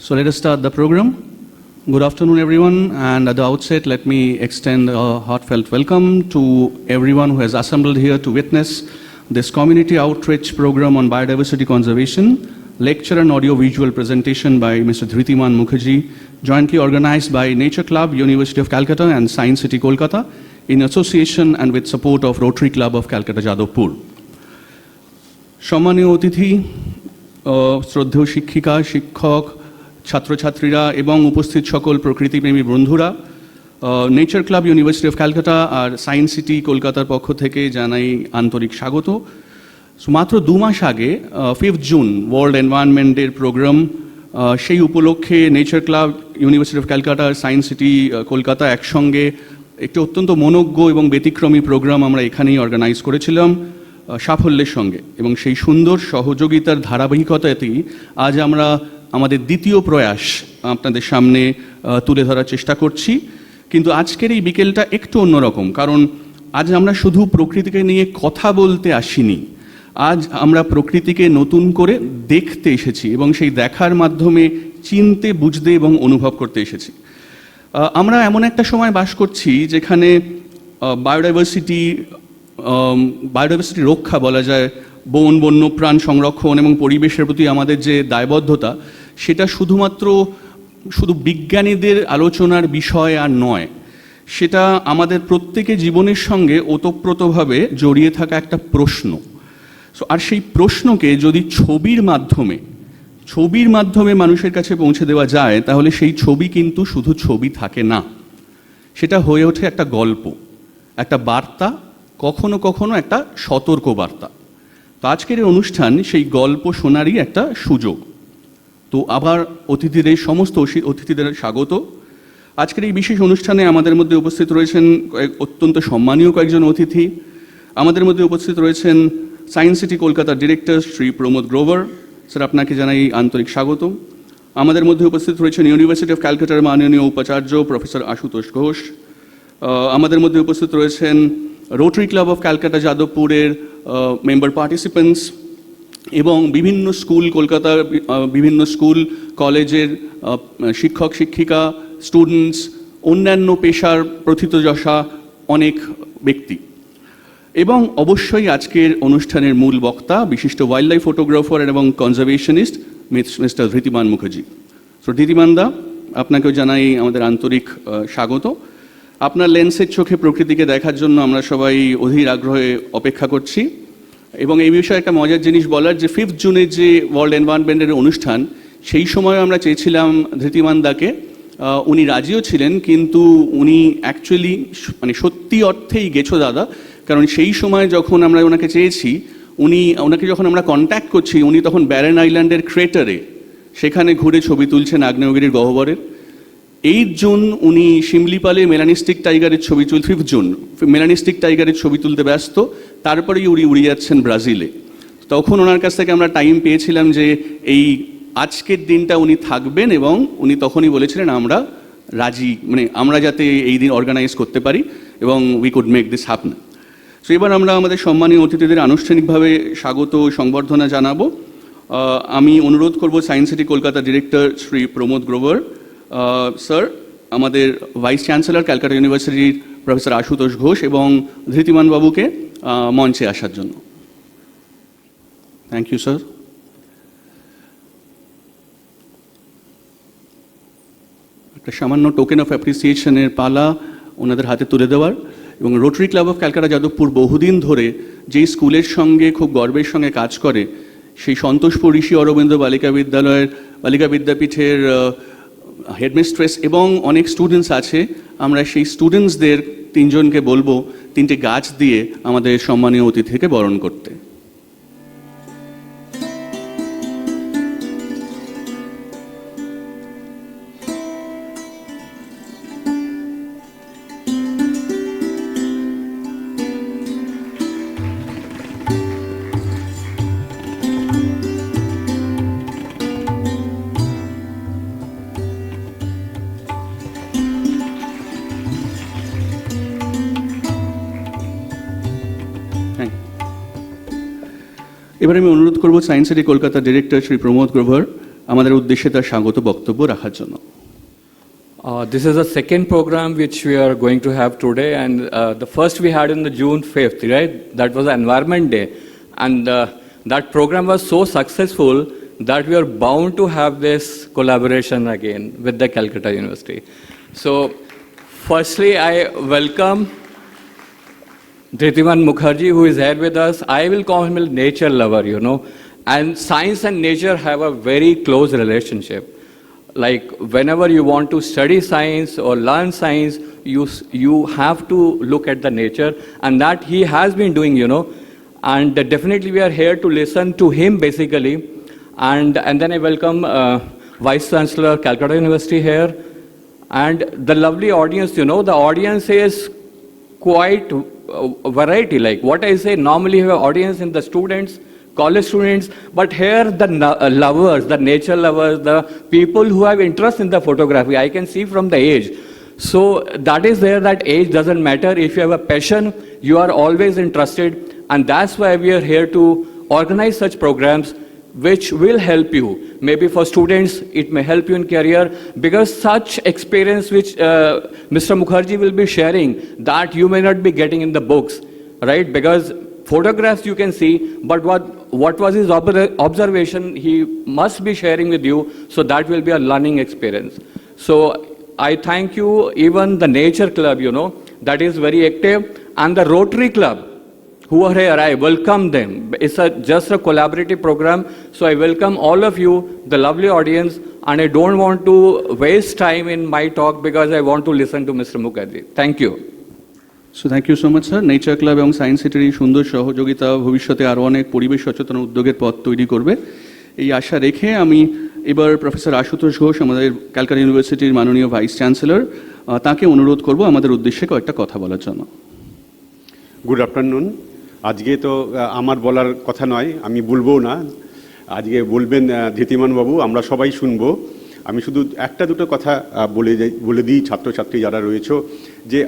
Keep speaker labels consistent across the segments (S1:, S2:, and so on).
S1: So let us start the program. Good afternoon, everyone. And at the outset, let me extend a heartfelt welcome to everyone who has assembled here to witness this community outreach program on biodiversity conservation, lecture and audio-visual presentation by Mr. Dhritiman Mukherjee, jointly organized by Nature Club, University of Calcutta and Science City, Kolkata, in association and with support of Rotary Club of Calcutta, Jadavpur. সম্মানীয় অতিথি, শ্রদ্ধেয় শিক্ষিকা, শিক্ষক, ছাত্রছাত্রীরা এবং উপস্থিত সকল প্রকৃতিপ্রেমী বন্ধুরা, nature club university of Calcutta আর সায়েন্স সিটি কলকাতার পক্ষ থেকে জানাই আন্তরিক স্বাগত। মাত্র 2 মাস আগে 5 জুন ওয়ার্ল্ড এনভায়রনমেন্ট ডের প্রোগ্রাম, সেই উপলক্ষে nature club university of Calcutta আর সায়েন্স সিটি কলকাতা একসঙ্গে একটি অত্যন্ত মনোজ্ঞ এবং ব্যতিক্রমী প্রোগ্রাম আমরা এখানেই অর্গানাইজ করেছিলাম সাফল্যের সঙ্গে, এবং সেই সুন্দর সহযোগিতার ধারাবাহিকতাতেই আজ আমরা আমাদের দ্বিতীয় প্রয়াস আপনাদের সামনে তুলে ধরার চেষ্টা করছি। কিন্তু আজকের এই বিকেলটা একটু অন্যরকম, কারণ আজ আমরা শুধু প্রকৃতিকে নিয়ে কথা বলতে আসিনি, আজ আমরা প্রকৃতিকে নতুন করে দেখতে এসেছি এবং সেই দেখার মাধ্যমে চিনতে, বুঝতে এবং অনুভব করতে এসেছি। আমরা এমন একটা সময় বাস করছি যেখানে বায়োডাইভার্সিটি রক্ষা বলা যায়, বন, বন্যপ্রাণ সংরক্ষণ এবং পরিবেশের প্রতি আমাদের যে দায়বদ্ধতা, সেটা শুধু বিজ্ঞানীদের আলোচনার বিষয় আর নয়, সেটা আমাদের প্রত্যেকের জীবনের সঙ্গে ওতপ্রোতভাবে জড়িয়ে থাকা একটা প্রশ্ন। আর সেই প্রশ্নকে যদি ছবির মাধ্যমে মানুষের কাছে পৌঁছে দেওয়া যায়, তাহলে সেই ছবি কিন্তু শুধু ছবি থাকে না, সেটা হয়ে ওঠে একটা গল্প, একটা বার্তা, কখনো কখনো একটা সতর্ক বার্তা। তো আজকের এই অনুষ্ঠান সেই গল্প শোনারই একটা সুযোগ। তো আবার সমস্ত অতিথিদের স্বাগত। আজকের এই বিশেষ অনুষ্ঠানে আমাদের মধ্যে উপস্থিত রয়েছেন অত্যন্ত সম্মানীয় কয়েকজন অতিথি। আমাদের মধ্যে উপস্থিত রয়েছেন সায়েন্স সিটি কলকাতার ডিরেক্টর শ্রী প্রমোদ গ্রোভার, স্যার আপনাকে জানাই আন্তরিক স্বাগত। আমাদের মধ্যে উপস্থিত রয়েছেন ইউনিভার্সিটি অফ ক্যালকাটার মাননীয় উপাচার্য প্রফেসর আশুতোষ ঘোষ। আমাদের মধ্যে উপস্থিত রয়েছেন রোটারি ক্লাব অফ ক্যালকাটা যাদবপুরের মেম্বার পার্টিসিপেন্টস এবং কলকাতার বিভিন্ন স্কুল কলেজের শিক্ষক শিক্ষিকা, স্টুডেন্টস, অন্যান্য পেশার প্রথিতযশা অনেক ব্যক্তি, এবং অবশ্যই আজকের অনুষ্ঠানের মূল বক্তা বিশিষ্ট ওয়াইল্ড লাইফ ফটোগ্রাফার এবং conservationist mister Dhritiman Mukherjee. So ধৃতিমানদা, আপনাকেও জানাই আমাদের আন্তরিক স্বাগত। আপনার লেন্সের চোখে প্রকৃতিকে দেখার জন্য আমরা সবাই অধীর আগ্রহে অপেক্ষা করছি, এবং এই বিষয়ে একটা মজার জিনিস বলার, যে 5 জুনের যে ওয়ার্ল্ড এনভায়রনমেন্টের অনুষ্ঠান, সেই সময় আমরা চেয়েছিলাম ধৃতিমানদাকে, উনি রাজিও ছিলেন, কিন্তু উনি অ্যাকচুয়ালি সত্যি অর্থেই গেছো দাদা, কারণ সেই সময় যখন আমরা ওনাকে চেয়েছি, ওনাকে যখন আমরা কন্ট্যাক্ট করছি, উনি তখন ব্যারেন আইল্যান্ডের ক্রেটারে সেখানে ঘুরে ছবি তুলছেন আগ্নেয়গিরির গহ্বরের। 8 জুন উনি শিমলিপালে মেলানিস্টিক টাইগারের ছবি 5 জুন মেলানিস্টিক টাইগারের ছবি তুলতে ব্যস্ত, তারপরেই উড়ে যাচ্ছেন ব্রাজিলে। তখন ওনার কাছ থেকে আমরা টাইম পেয়েছিলাম যে এই আজকের দিনটা উনি থাকবেন, এবং উনি তখনই বলেছিলেন আমরা রাজি, আমরা যাতে এই দিন অর্গানাইজ করতে পারি এবং we could make this happen. So এবার আমরা আমাদের সম্মানীয় অতিথিদের আনুষ্ঠানিকভাবে স্বাগত সংবর্ধনা জানাবো। আমি অনুরোধ করব science city Kolkata director Shri Pramod Grover sir, আমাদের ভাইস চ্যান্সেলর ক্যালকাটা ইউনিভার্সিটির প্রফেসর আশুতোষ ঘোষ এবং ধৃতিমান বাবুকে মঞ্চে আসার জন্য। Thank you sir. একটা সামান্য টোকেন অফ অ্যাপ্রিসিয়েশনের পালা ওনাদের হাতে তুলে দেওয়ার, এবং rotary Club of Calcutta Jadavpur বহুদিন ধরে যেই স্কুলের সঙ্গে খুব গর্বের সঙ্গে কাজ করে, সেই সন্তোষপুর ঋষি অরবিন্দ বালিকা বিদ্যাপীঠের হেডমিস্ট্রেস এবং অনেক স্টুডেন্টস আছে, আমরা সেই স্টুডেন্টসদের 3 জনকে বলবো 3টে গাছ দিয়ে আমাদের সম্মানীয় অতিথিকে বরণ করতে। এবার আমি অনুরোধ করব science city Kolkata director Shri Pramod Grover আমাদের উদ্দেশ্যে তার স্বাগত বক্তব্য রাখার জন্য।
S2: This is the second program which we are going to have today, and the first we had on the June 5th, right? That was the Environment Day, and that program was so successful that we are bound to have this collaboration again with the Calcutta University. So, firstly, I welcome Dhritiman Mukherjee, who is here with us. I will call him a nature lover, you know, and science and nature have a very close relationship. Like whenever you want to study science or learn science, you have to look at the nature, and that he has been doing, you know, and definitely we are here to listen to him basically. And then I welcome Vice Chancellor Calcutta University here, and the lovely audience, you know, the audience is quite variety. Like what I say, normally you have audience in the students, college students, but here the lovers, the nature lovers, the people who have interest in the photography, I can see from the age. So that is there, that age doesn't matter. If you have a passion, you are always interested, and that's why we are here to organize such programs which will help you. Maybe for students, it may help you in career, because such experience which Mr. Mukherjee will be sharing, that you may not be getting in the books, right? Because photographs you can see, but what was his observation, he must be sharing with you, so that will be a learning experience. So I thank you, even the Nature Club, you know, that is very active, and the Rotary Club, who are here, I welcome them. It's just a collaborative program, so I welcome all of you, the lovely audience, and I don't want to waste time in my talk because I want to listen to Mr. Mukherjee. Thank you.
S1: So thank you so much sir. Nature club এবং science সিটির এই সুন্দর সহযোগিতা ভবিষ্যতে আরও অনেক পরিবেশ সচেতন উদ্যোগের পথ তৈরি করবে, এই আশা রেখে আমি এবার প্রফেসর আশুতোষ ঘোষ, আমাদের ক্যালকাটা ইউনিভার্সিটির মাননীয় ভাইস চ্যান্সেলর, তাকে অনুরোধ করব আমাদের উদ্দেশ্যে কয়েকটা কথা বলার জন্য।
S3: Good afternoon. আজকে তো আমার বলার কথা নয়, আমি বলবো না, আজকে বলবেন ধৃতিমান বাবু, আমরা সবাই শুনবো। আমি শুধু একটা দুটো কথা বলে দিই ছাত্রছাত্রী যারা রয়েছে, যে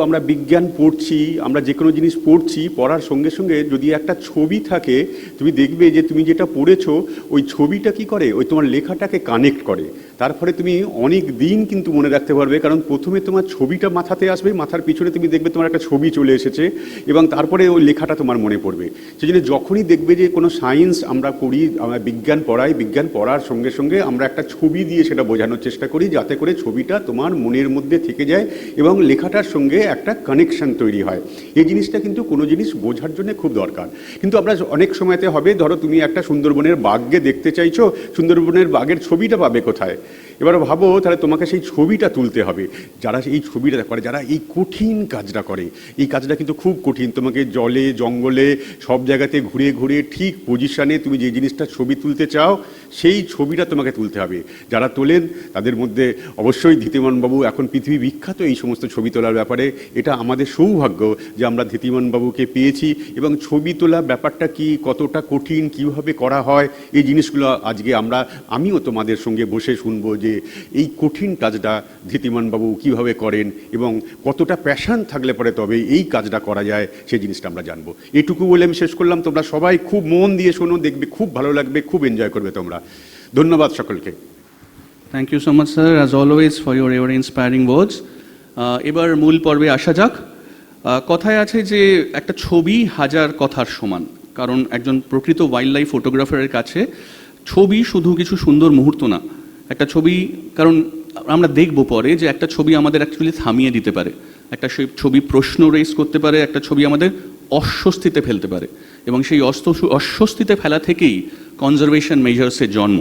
S3: আমরা বিজ্ঞান পড়ছি, আমরা যে কোনো জিনিস পড়ছি, পড়ার সঙ্গে সঙ্গে যদি একটা ছবি থাকে, তুমি দেখবে যে তুমি যেটা পড়েছো ওই ছবিটা কি করে, ওই তোমার লেখাটাকে কানেক্ট করে, তার ফলে তুমি অনেক দিন কিন্তু মনে রাখতে পারবে। কারণ প্রথমে তোমার ছবিটা মাথাতে আসবে, মাথার পিছনে তুমি দেখবে তোমার একটা ছবি চলে এসেছে, এবং তারপরে ওই লেখাটা তোমার মনে পড়বে। সেই জন্য যখনই দেখবে যে কোনো সায়েন্স আমরা করি, আমরা বিজ্ঞান পড়াই, বিজ্ঞান পড়ার সঙ্গে সঙ্গে আমরা একটা ছবি দিয়ে সেটা বোঝানোর চেষ্টা করি, যাতে করে ছবিটা তোমার মনের মধ্যে থেকে যায় এবং লেখাটার সঙ্গে একটা কানেকশন তৈরি হয়। এই জিনিসটা কিন্তু কোনো জিনিস বোঝার জন্য খুব দরকার। কিন্তু আমরা অনেক সময়তে হবে, ধরো তুমি একটা সুন্দরবনের বাঘকে দেখতে চাইছো, সুন্দরবনের বাঘের ছবিটা পাবে কোথায়? এবার ভাবো, তাহলে তোমাকে সেই ছবিটা তুলতে হবে। যারা এই ছবিটা করে, যারা এই কঠিন কাজটা করে, এই কাজটা কিন্তু খুব কঠিন। তোমাকে জলে জঙ্গলে সব জায়গাতে ঘুরে ঘুরে ঠিক পজিশানে তুমি যে জিনিসটা ছবি তুলতে চাও, সেই ছবিটা তোমাকে তুলতে হবে। যারা তোলেন তাদের মধ্যে অবশ্যই ধৃতিমানবাবু এখন পৃথিবী বিখ্যাত এই সমস্ত ছবি তোলার ব্যাপারে। এটা আমাদের সৌভাগ্য যে আমরা ধৃতিমানবাবুকে পেয়েছি, এবং ছবি তোলা ব্যাপারটা কি, কতটা কঠিন, কিভাবে করা হয়, এই জিনিসগুলো আজকে আমিও তোমাদের সঙ্গে বসে শুনবো যে এই কঠিন কাজটা ধৃতিমানবাবু কিভাবে করেন এবং কতটা প্যাশন থাকলে পরে তবে এই কাজটা করা যায়, সেই জিনিসটা আমরা জানবো। এটুকু বলে আমি শেষ করলাম। তোমরা সবাই খুব মন দিয়ে শোনো, দেখবে খুব ভালো লাগবে, খুব এনজয় করবে তোমরা। ধন্যবাদ সকলকে।
S1: Thank you so much sir, as always for your ever inspiring words. এবার মূল পর্বে আসা যাক। কথায় আছে যে একটা ছবি হাজার কথার সমান, কারণ একজন প্রকৃত ওয়াইল্ড লাইফ ফটোগ্রাফারের কাছে ছবি শুধু কিছু সুন্দর মুহূর্ত না। একটা ছবি, কারণ আমরা দেখবো পরে যে একটা ছবি আমাদের অ্যাকচুয়ালি থামিয়ে দিতে পারে, একটা ছবি প্রশ্ন রেজ করতে পারে, একটা ছবি আমাদের অস্বস্তিতে ফেলতে পারে, এবং সেই অস্বস্তিতে ফেলা থেকেই কনজারভেশন মেজার্সের জন্ম।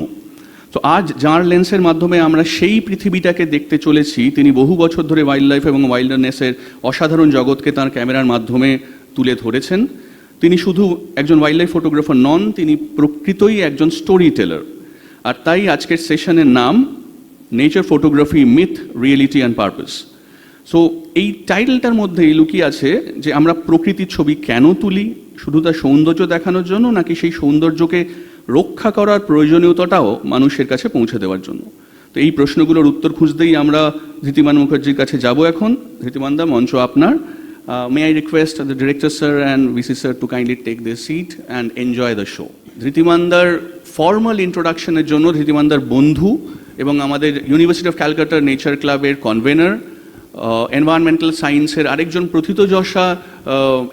S1: তো আজ যার লেন্সের মাধ্যমে আমরা সেই পৃথিবীটাকে দেখতে চলেছি, তিনি বহু বছর ধরে ওয়াইল্ড লাইফ এবং ওয়াইল্ডনেসের অসাধারণ জগৎকে তাঁর ক্যামেরার মাধ্যমে তুলে ধরেছেন। তিনি শুধু একজন ওয়াইল্ড লাইফ ফটোগ্রাফার নন, তিনি প্রকৃতই একজন স্টোরি টেলার। আর তাই আজকের সেশনের নাম nature photography, myth, reality and purpose. So এই টাইটেলটার মধ্যেই লুকিয়ে আছে যে আমরা প্রকৃতির ছবি কেন তুলি, শুধু তার সৌন্দর্য দেখানোর জন্য, নাকি সেই সৌন্দর্যকে রক্ষা করার প্রয়োজনীয়তাটাও মানুষের কাছে পৌঁছে দেওয়ার জন্য। তো এই প্রশ্নগুলোর উত্তর খুঁজতেই আমরা ধৃতিমান মুখার্জির কাছে যাব এখন। ধৃতিমানদা, মঞ্চ আপনার। May I request the director sir and VC sir to kindly take their seat and enjoy the show. ধৃতিমানদার ফর্মাল ইন্ট্রোডাকশনের জন্য ধৃতিমানদার বন্ধু এবং আমাদের ইউনিভার্সিটি অফ ক্যালকাটার নেচার ক্লাবের কনভেনার, এনভায়রনমেন্টাল সায়েন্সের আরেকজন প্রথিতযশা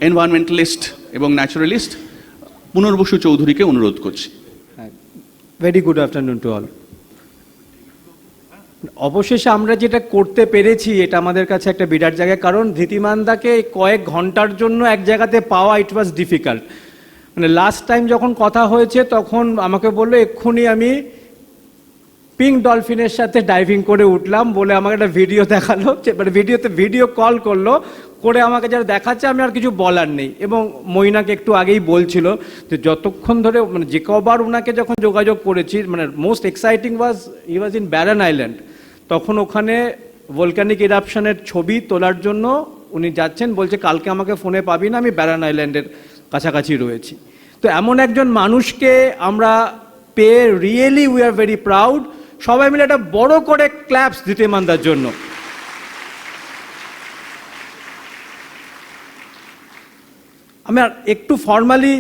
S1: এনভায়রনমেন্টালিস্ট এবং ন্যাচারালিস্ট পুনর্বসু চৌধুরীকে অনুরোধ করছি।
S4: Very good afternoon to all. অবশেষে আমরা যেটা করতে পেরেছি এটা আমাদের কাছে একটা বিরাট জায়গা, কারণ ধৃতিমানদাকে কয়েক ঘন্টার জন্য এক জায়গাতে পাওয়া ইট ওয়াজ ডিফিকাল্ট। মানে লাস্ট টাইম যখন কথা হয়েছে তখন আমাকে বললো এক্ষুনি আমি পিঙ্ক ডলফিনের সাথে ডাইভিং করে উঠলাম বলে আমাকে একটা ভিডিও দেখালো, মানে ভিডিও কল করলো, করে আমাকে যারা দেখাচ্ছে আমি আর কিছু বলার নেই। এবং মইনাকে একটু আগেই বলছিল যে যতক্ষণ ধরে মানে যে কবার ওনাকে যখন যোগাযোগ করেছি, মানে most exciting he was in Baron island, তখন ওখানে ভলক্যানিক ইরাপশনের ছবি তোলার জন্য উনি যাচ্ছেন, বলছে কালকে আমাকে ফোনে পাবি না, আমি ব্যারন আইল্যান্ডের কাছাকাছি রয়েছি। তো এমন একজন মানুষকে আমরা পেয়ে really we are very proud. সবাই মিলে একটা বড় করে ক্ল্যাপস ধৃতিমানদার জন্য। আমি আর একটু ফর্মালি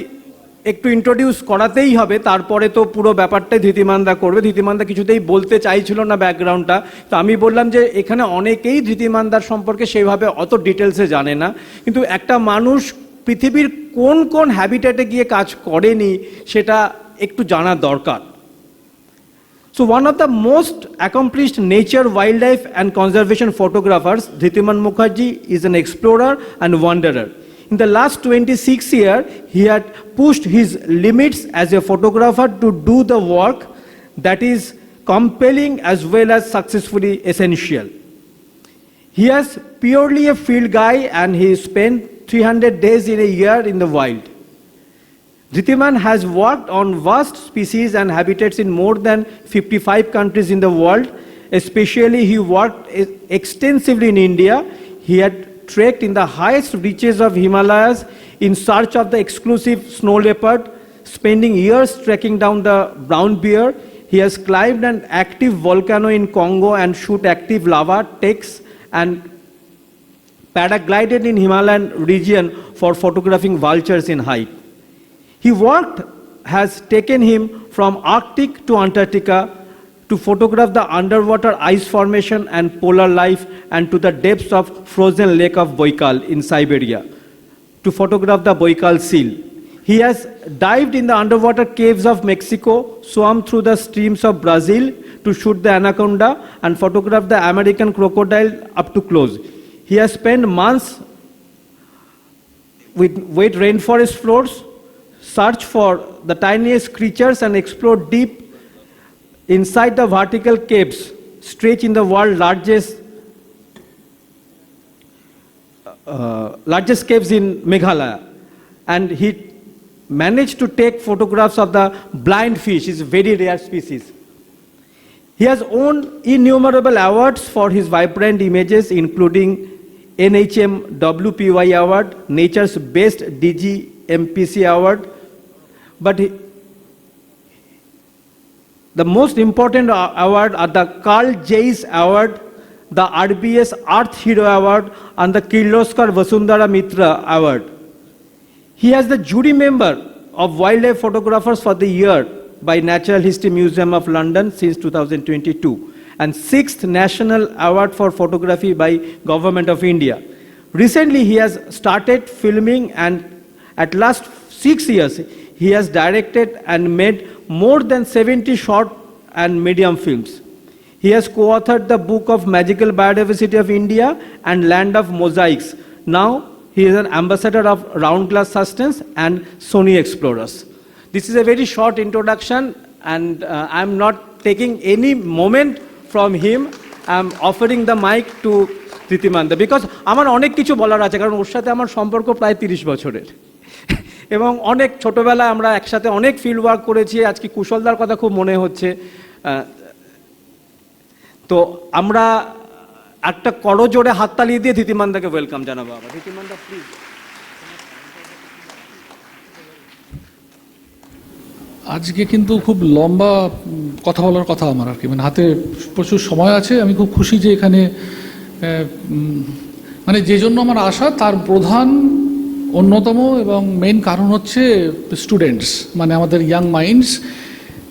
S4: একটু ইন্ট্রোডিউস করাতেই হবে, তারপরে তো পুরো ব্যাপারটাই ধৃতিমানদা করবে। ধৃতিমানদা কিছুতেই বলতে চাইছিল না ব্যাকগ্রাউন্ডটা, তো আমি বললাম যে এখানে অনেকেই ধৃতিমানদার সম্পর্কে সেইভাবে অত ডিটেলসে জানে না, কিন্তু একটা মানুষ পৃথিবীর কোন কোন হ্যাবিটেটে গিয়ে কাজ করেনি সেটা একটু জানা দরকার। So one of the most accomplished nature, wildlife and conservation photographers, Dhritiman Mukherjee, is an explorer and wanderer. In the last 26 years, he had pushed his limits as a photographer to do the work that is compelling as well as successfully essential. He is purely a field guy and he spent 300 days in a year in the wild. Dhritiman has worked on vast species and habitats in more than 55 countries in the world. Especially, he worked extensively in India. He had trekked in the highest reaches of Himalayas in search of the exclusive snow leopard, spending years trekking down the brown bear. He has climbed an active volcano in Congo and shoot active lava takes and paraglided in Himalayan region for photographing vultures in height. His work has taken him from Arctic to Antarctica to photograph the underwater ice formation and polar life, and to the depths of frozen lake of Baikal in Siberia to photograph the Baikal seal. He has dived in the underwater caves of Mexico, swam through the streams of Brazil to shoot the anaconda and photograph the American crocodile up to close. He has spent months with wet rainforest floors, search for the tiniest creatures and explore deep inside the vertical caves stretch in the world's largest caves in Meghalaya. And he managed to take photographs of the blind fish, it's a very rare species. He has won innumerable awards for his vibrant images, including NHM WPY Award, Nature's Best DG MPC Award. But the most important award are the Carl Zeiss Award, the RBS Earth Hero Award, and the Kirloskar Vasundhara Mitra Award. He is the jury member of Wildlife Photographers for the Year by Natural History Museum of London since 2022, and 6th National Award for Photography by Government of India. Recently, he has started filming, and at last 6 years, he has directed and made more than 70 short and medium films. He has co-authored the book of Magical Biodiversity of India and Land of Mosaics. Now, he is an ambassador of Round Glass Sustenance and Sony Explorers. This is a very short introduction, and I'm not taking any moment from him. I'm offering the mic to Dhritimanda because আমার অনেক কিছু বলার আছে, কারণ ওর সাথে আমার সম্পর্ক প্রায় 30 বছরের এবং অনেক ছোটবেলায় আমরা একসাথে অনেক ফিল্ড ওয়ার্ক করেছি। আজকে কুশলদার কথা খুব মনে হচ্ছে। তো আমরা একটা করজোড়ে হাততালি দিয়ে ধৃতিমানদাকে ওয়েলকাম জানাবো। আবার ধৃতিমানদা প্লিজ।
S5: আজকে কিন্তু খুব লম্বা কথা বলার কথা আমার আর কি, মানে হাতে প্রচুর সময় আছে। আমি খুব খুশি যে এখানে মানে যে জন্য আমার আশা তার প্রধান অন্যতম এবং মেইন কারণ হচ্ছে স্টুডেন্টস, মানে আমাদের ইয়াং মাইন্ডস।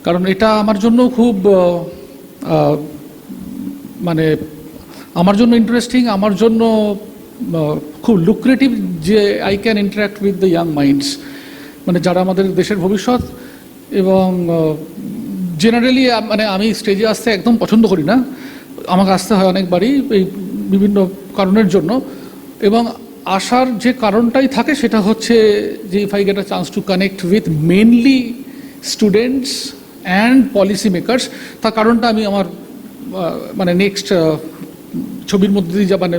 S5: কারণ এটা আমার জন্য খুব মানে আমার জন্য ইন্টারেস্টিং, আমার জন্য খুব লুক্রেটিভ যে I can interact with the young minds, মানে যারা আমাদের দেশের ভবিষ্যৎ। এবং জেনারেলি মানে আমি স্টেজে আসতে একদম পছন্দ করি না, আমাকে আসতে হয় অনেকবারই এই বিভিন্ন কারণের জন্য। এবং আসার যে কারণটাই থাকে সেটা হচ্ছে যে if I get a chance to connect with mainly students and policy makers, তার কারণটা আমি আমার মানে নেক্সট ছবির মধ্যে দিয়ে মানে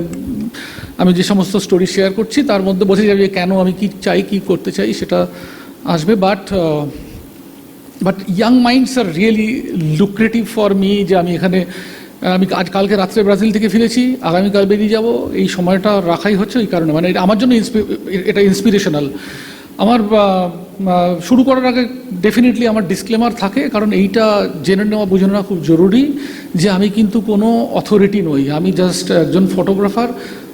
S5: আমি যে সমস্ত স্টোরি শেয়ার করছি তার মধ্যে বোঝা যাবে কেন আমি কি চাই, কি করতে চাই, সেটা আসবে। But young minds are really lucrative for me, যে আমি এখানে আমি কালকে রাত্রে ব্রাজিল থেকে ফিরেছি, আগামীকাল বেরিয়ে যাব, এই সময়টা রাখাই হচ্ছে ওই কারণে, মানে এটা আমার জন্য এটা ইন্সপিরেশনাল। আমার শুরু করার আগে ডেফিনেটলি আমার ডিসক্লেমার থাকে, কারণ এইটা জেনে নেওয়া বুঝে নেওয়া খুব জরুরি যে আমি কিন্তু কোনো অথরিটি নই, আমি জাস্ট একজন ফটোগ্রাফার,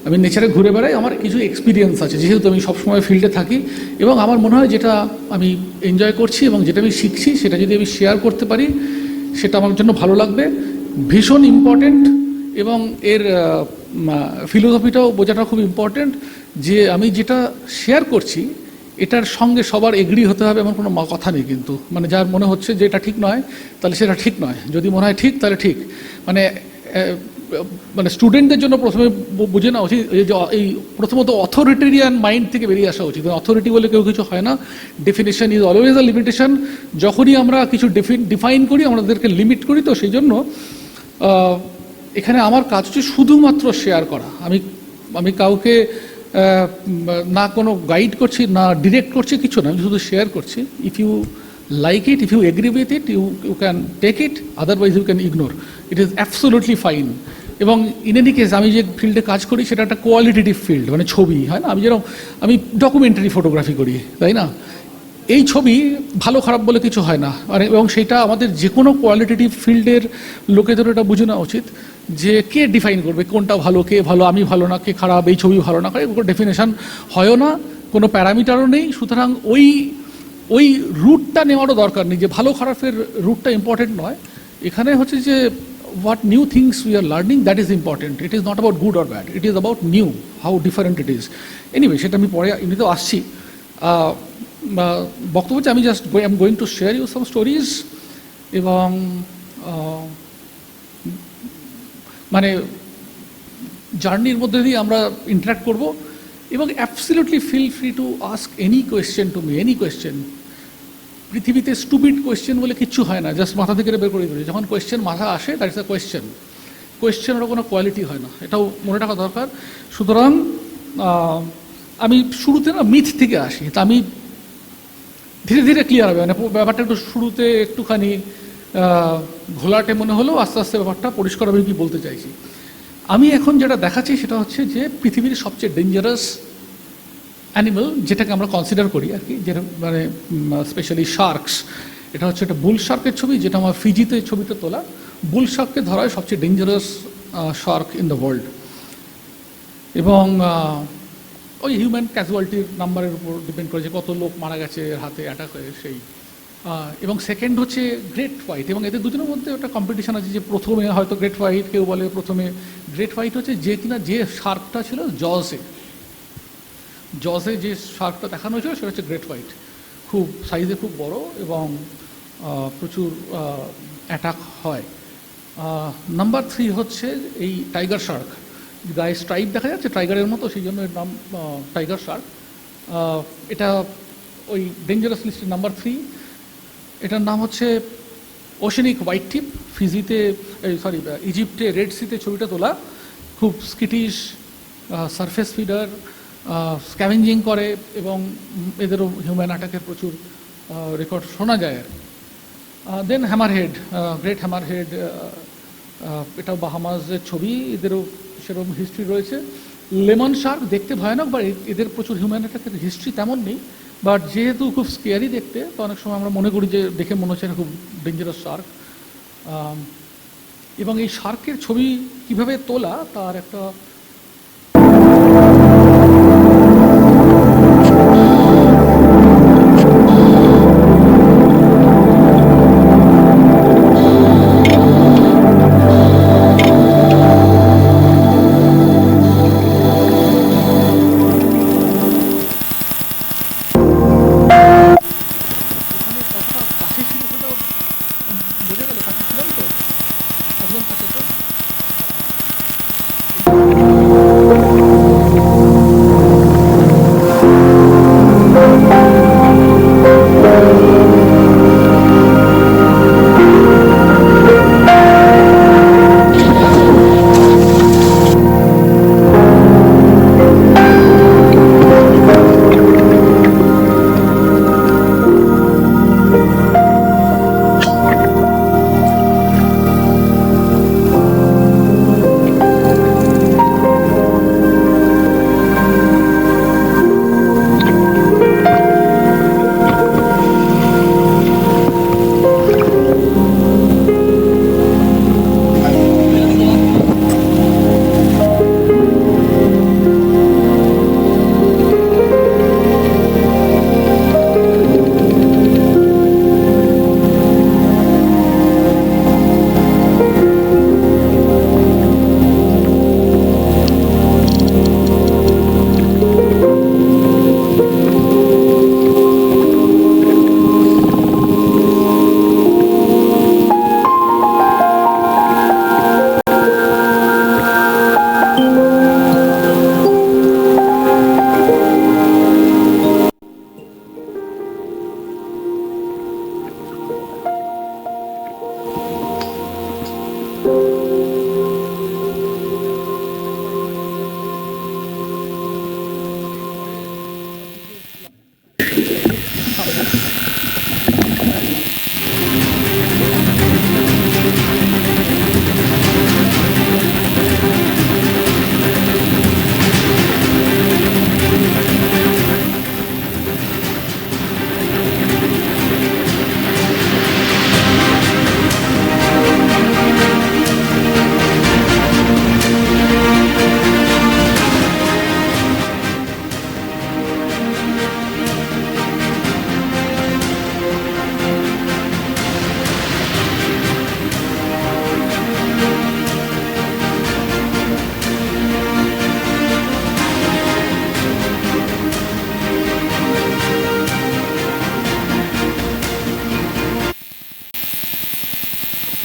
S5: আমি নেচারে ঘুরে বেড়াই, আমার কিছু এক্সপিরিয়েন্স আছে যেহেতু আমি সবসময় ফিল্ডে থাকি। এবং আমার মনে হয় যেটা আমি এনজয় করছি এবং যেটা আমি শিখছি সেটা যদি আমি শেয়ার করতে পারি সেটা আমার জন্য ভালো লাগবে, ভীষণ ইম্পর্টেন্ট। এবং এর ফিলোসফিটাও বোঝাটা খুব ইম্পর্টেন্ট যে আমি যেটা শেয়ার করছি এটার সঙ্গে সবার এগ্রি হতে হবে এমন কোনো কথা নেই কিন্তু, মানে যার মনে হচ্ছে যে এটা ঠিক নয় তাহলে সেটা ঠিক নয়, যদি মনে হয় ঠিক তাহলে ঠিক। মানে মানে স্টুডেন্টদের জন্য প্রথমে বুঝে নেওয়া উচিত এই প্রথমত অথরিটেরিয়ান মাইন্ড থেকে বেরিয়ে আসা উচিত। অথরিটি বলে কেউ কিছু হয় না, definition is always a limitation. যখনই আমরা কিছু ডিফাইন করি আমাদেরকে লিমিট করি, তো সেই জন্য এখানে আমার কাজ হচ্ছে শুধুমাত্র শেয়ার করা। আমি কাউকে না কোনো গাইড করছি না ডিরেক্ট করছি, কিছু না, আমি শুধু শেয়ার করছি। If you like it, if you agree with it, you can take it, otherwise you can ignore, it is absolutely fine. এবং ইন এনি কেস আমি যে ফিল্ডে কাজ করি সেটা একটা কোয়ালিটেটিভ ফিল্ড, মানে ছবি হয় না, আমি ডকুমেন্টারি ফটোগ্রাফি করি, তাই না? এই ছবি ভালো খারাপ বলে কিছু হয় না, এবং সেটা আমাদের যে কোনো কোয়ালিটেটিভ ফিল্ডের লোকেদের এটা বুঝে নেওয়া উচিত যে কে ডিফাইন করবে কোনটা ভালো, কে ভালো, আমি ভালো না, কে খারাপ, এই ছবি ভালো না, কোনো ডেফিনেশন হয়ও না, কোনো প্যারামিটারও নেই। সুতরাং ওই রুটটা নেওয়ারও দরকার নেই, যে ভালো খারাপের রুটটা ইম্পর্টেন্ট নয়। এখানে হচ্ছে যে what new things we are learning, that is important. It is not about good or bad, it is about new, how different it is. Anyway, সেটা আমি পরে এমনিতেও আসছি। বক্তব্য হচ্ছে আমি just I am going to share you some stories, এবং মানে জার্নির মধ্যে দিয়ে আমরা ইন্টারাক্ট করব। এবং absolutely feel free to ask any question to me, any question. পৃথিবীতে স্টুপিড কোয়েশ্চেন বলে কিচ্ছু হয় না, জাস্ট মাথা থেকে বের করে দিই। যখন কোয়েশ্চেন মাথা আসে দ্যাট ইজ আ কোয়েশ্চেন, কোয়েশ্চেনেরও কোনো কোয়ালিটি হয় না, এটাও মনে রাখা দরকার। সুতরাং আমি শুরুতে না মিথ থেকে আসি, তা আমি ধীরে ধীরে ক্লিয়ার হবে, মানে ব্যাপারটা একটু শুরুতে একটুখানি ঘোলাটে মনে হলেও আস্তে আস্তে ব্যাপারটা পরিষ্কার হবে কি বলতে চাইছি। আমি এখন যেটা দেখাচ্ছি সেটা হচ্ছে যে পৃথিবীর সবচেয়ে ডেঞ্জারাস অ্যানিমাল যেটাকে আমরা কনসিডার করি আর কি, যেটা মানে স্পেশালি শার্কস। এটা হচ্ছে একটা বুল শার্কের ছবি, যেটা আমার ফিজিতে ছবিতে তোলা। বুল শার্ককে ধরা হয় সবচেয়ে dangerous Shark in the world. এবং ওই হিউম্যান ক্যাজুয়ালিটির নাম্বারের উপর ডিপেন্ড করে যে কত লোক মারা গেছে এর হাতে অ্যাটাক হয়ে সেই। এবং সেকেন্ড হচ্ছে গ্রেট হোয়াইট, এবং এদের দুজনের মধ্যে একটা কম্পিটিশান আছে যে প্রথমে হয়তো গ্রেট হোয়াইট, কেউ বলে প্রথমে গ্রেট হোয়াইট হচ্ছে যে কিনা যে শার্কটা ছিল জজে যে শার্কটা দেখানো হয়েছিল সেটা হচ্ছে গ্রেট হোয়াইট, খুব সাইজে খুব বড় এবং প্রচুর অ্যাটাক হয়। নাম্বার 3 হচ্ছে এই টাইগার শার্ক, গায়ে স্ট্রাইপ দেখা যাচ্ছে টাইগারের মতো, সেই জন্য এর নাম টাইগার শার্ক। এটা ওই ডেঞ্জারাস লিস্টের নাম্বার 3। এটার নাম হচ্ছে ওশেনিক হোয়াইট টিপ, ফিজিতে ইজিপ্টে রেড সিতে ছবিটা তোলা, খুব স্কিটিশ, সারফেস ফিডার, স্ক্যাভেঞ্জিং করে, এবং এদেরও হিউম্যান অ্যাটাকের প্রচুর রেকর্ড শোনা যায় আর কি। দেন হ্যামারহেড, গ্রেট হ্যামারহেড, এটাও বাহামাজের ছবি, এদেরও সেরকম হিস্ট্রি রয়েছে। লেমন শার্ক দেখতে ভয়ানক, বা এদের প্রচুর হিউম্যান অ্যাটাকের হিস্ট্রি তেমন নেই, বাট যেহেতু খুব স্কেয়ারি দেখতে, তো অনেক সময় আমরা মনে করি যে দেখে মনে হচ্ছে না খুব ডেঞ্জারাস শার্ক। এবং এই শার্কের ছবি কিভাবে তোলা তার একটা